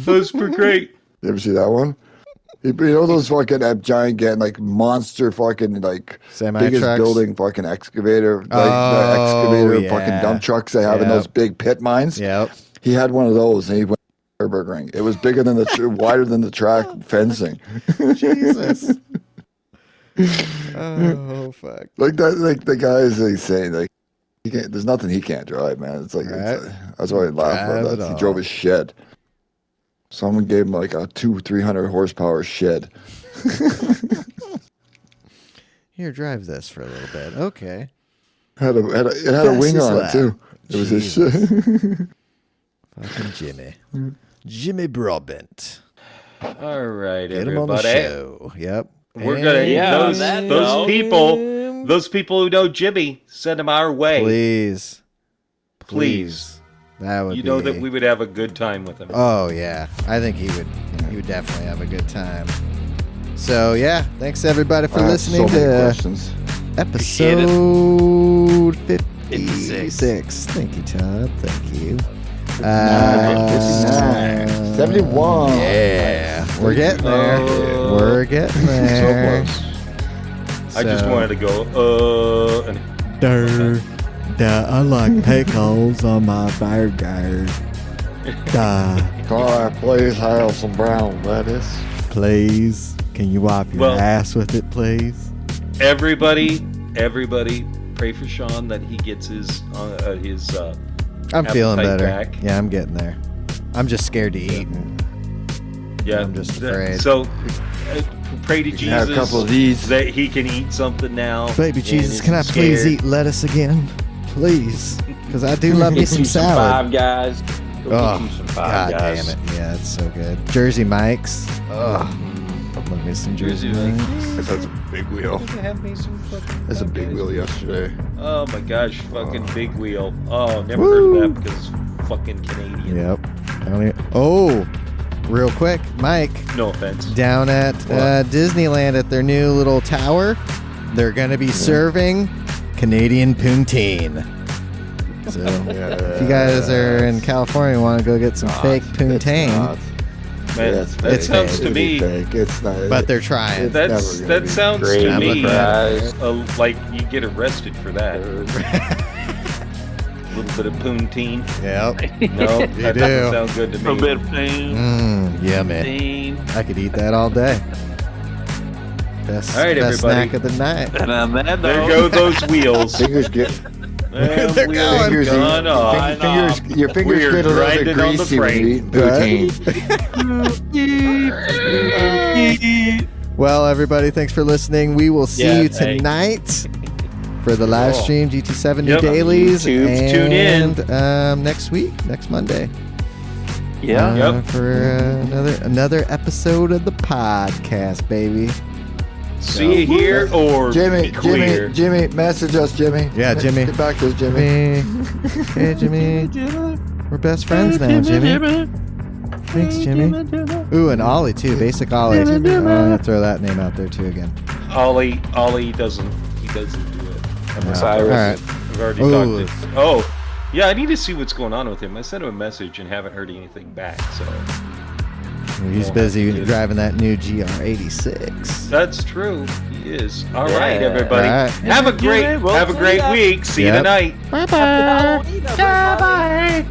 C: That was pretty great.
D: You ever see that one? You know those fucking giant, like monster fucking like
A: Semi-trucks?
D: biggest building fucking excavator, like the
A: Oh,
D: excavator
A: yeah.
D: fucking dump trucks they have in
A: Yep.
D: those big pit mines.
A: Yep.
D: He had one of those and he went to the Nürburgring. It was bigger than wider than the track fencing.
A: Jesus. Oh, fuck.
D: Like that, like the guy is like saying like he can't. There's nothing he can't drive, man. It's like
A: Right.
D: that's why I laugh
A: Drive
D: about
A: it
D: that. He
A: all.
D: drove his shed. Someone gave him like a 200-300 horsepower shed.
A: Here, drive this for a little bit. Okay.
D: It had a wing
A: Fastest
D: on
A: lap.
D: it too. It was his
A: Jesus.
D: shed.
A: Fucking Jimmy. Jimmy Broadbent.
C: All right,
A: Get him on the
C: everybody.
A: show. Yep.
C: We're
A: And-
C: gonna
B: Yeah,
C: those
B: that
C: those
B: note.
C: people, those people who know Jimmy, send them our way.
A: Please.
C: Please.
A: That would
C: You
A: be...
C: know that we would have a good time with him.
A: Oh, yeah. I think he would definitely have a good time. So, yeah. Thanks, everybody, for
D: I have
A: listening
D: so many
A: to
D: questions.
A: episode 56. Thank you, Todd. Thank you.
D: 59, 71.
A: Yeah. We're getting there.
C: Oh.
A: We're getting
D: So
A: there.
D: close.
C: I just
A: So-
C: wanted to go, and
A: I like pickles on my burger.
D: Car, please have some brown lettuce.
A: Please. Can you wipe your
C: Well-
A: ass with it, please?
C: everybody, pray for Sean that he gets his
A: I'm feeling
C: appetite
A: better.
C: back.
A: Yeah, I'm getting there. I'm just scared to eat.
C: yeah.
A: I'm just afraid.
C: So pray to
D: can
C: Jesus
D: have a couple of these.
C: that he can eat something now.
A: Baby
C: and
A: Jesus,
C: isn't
A: can I please
C: scared.
A: eat lettuce again? Please. Because I do love me
B: get
A: some
B: you some
A: salad.
B: Five Guys. Go
A: Oh,
B: get you some
A: God
B: Five Guys.
A: damn it. Yeah, it's so good. Jersey Mike's. Ugh. Love me some Jersey
C: Jersey
A: Mike's.
C: Mike's.
D: That's a big wheel.
C: Have me some fucking
D: That's a big
C: guys.
D: wheel yesterday.
C: Oh my gosh, fucking big wheel. Oh, never
A: Woo.
C: heard of that because it's fucking Canadian.
A: Yep. Oh, real quick, Mike.
C: No offense.
A: Down at Disneyland at their new little tower, they're going to be serving Canadian poutine. So if you guys are in California and want to go get some fake poutine,
C: Man,
D: It's
C: that
D: fake.
C: sounds to
D: It'll be
C: me.
D: fake. It's not.
A: but they're trying.
D: It's
C: That
D: never gonna be
C: sounds
B: great.
C: to
A: I'm
C: me
A: looking at
B: it.
C: like you get arrested for that. little bit of poutine.
A: Yep.
C: No,
A: You
C: that
A: do.
C: doesn't sound good to me.
B: A bit of pain.
A: Yeah, man. I could eat that all day. Best,
C: All right,
A: best
C: everybody.
A: snack of the night.
B: And on that
C: There
B: note,
C: go those wheels.
D: Fingers get
C: Them
A: They're
C: wheels
A: going.
C: are gone off.
D: your
C: We
D: fingers
C: are
D: get a little bit
C: grinding on the
D: greasy when you
C: frame.
D: eat poutine.
A: Well, everybody, thanks for listening. We will see
C: Yeah,
A: you
C: hey.
A: tonight for the live
C: Cool.
A: stream, GT7 New
C: Yep.
A: Dailies.
C: YouTubes, tune in.
A: And next week, next Monday.
B: yeah.
C: Yep.
A: For another episode of the podcast, baby.
C: See you here or
D: Jimmy,
C: be clear.
D: Jimmy, message us, Jimmy.
A: Yeah, Jimmy.
D: Get back to us, Jimmy.
A: Hey, Jimmy. We're best friends now, Jimmy. Thanks, Jimmy. Ooh, and Ollie, too. Basic Ollie. I'm going to throw that name out there, too, again.
C: Ollie doesn't do it.
A: No.
B: Cyrus.
A: All right.
C: I've already
A: Ooh.
C: talked to. Oh, yeah. I need to see what's going on with him. I sent him a message and haven't heard anything back. So
A: He's busy driving that new GR86.
C: that's true. He is. All
B: Yeah.
C: right, everybody.
A: All right.
C: Have a great week. See you
A: Yep.
C: tonight.
A: Bye-bye.
E: Bye.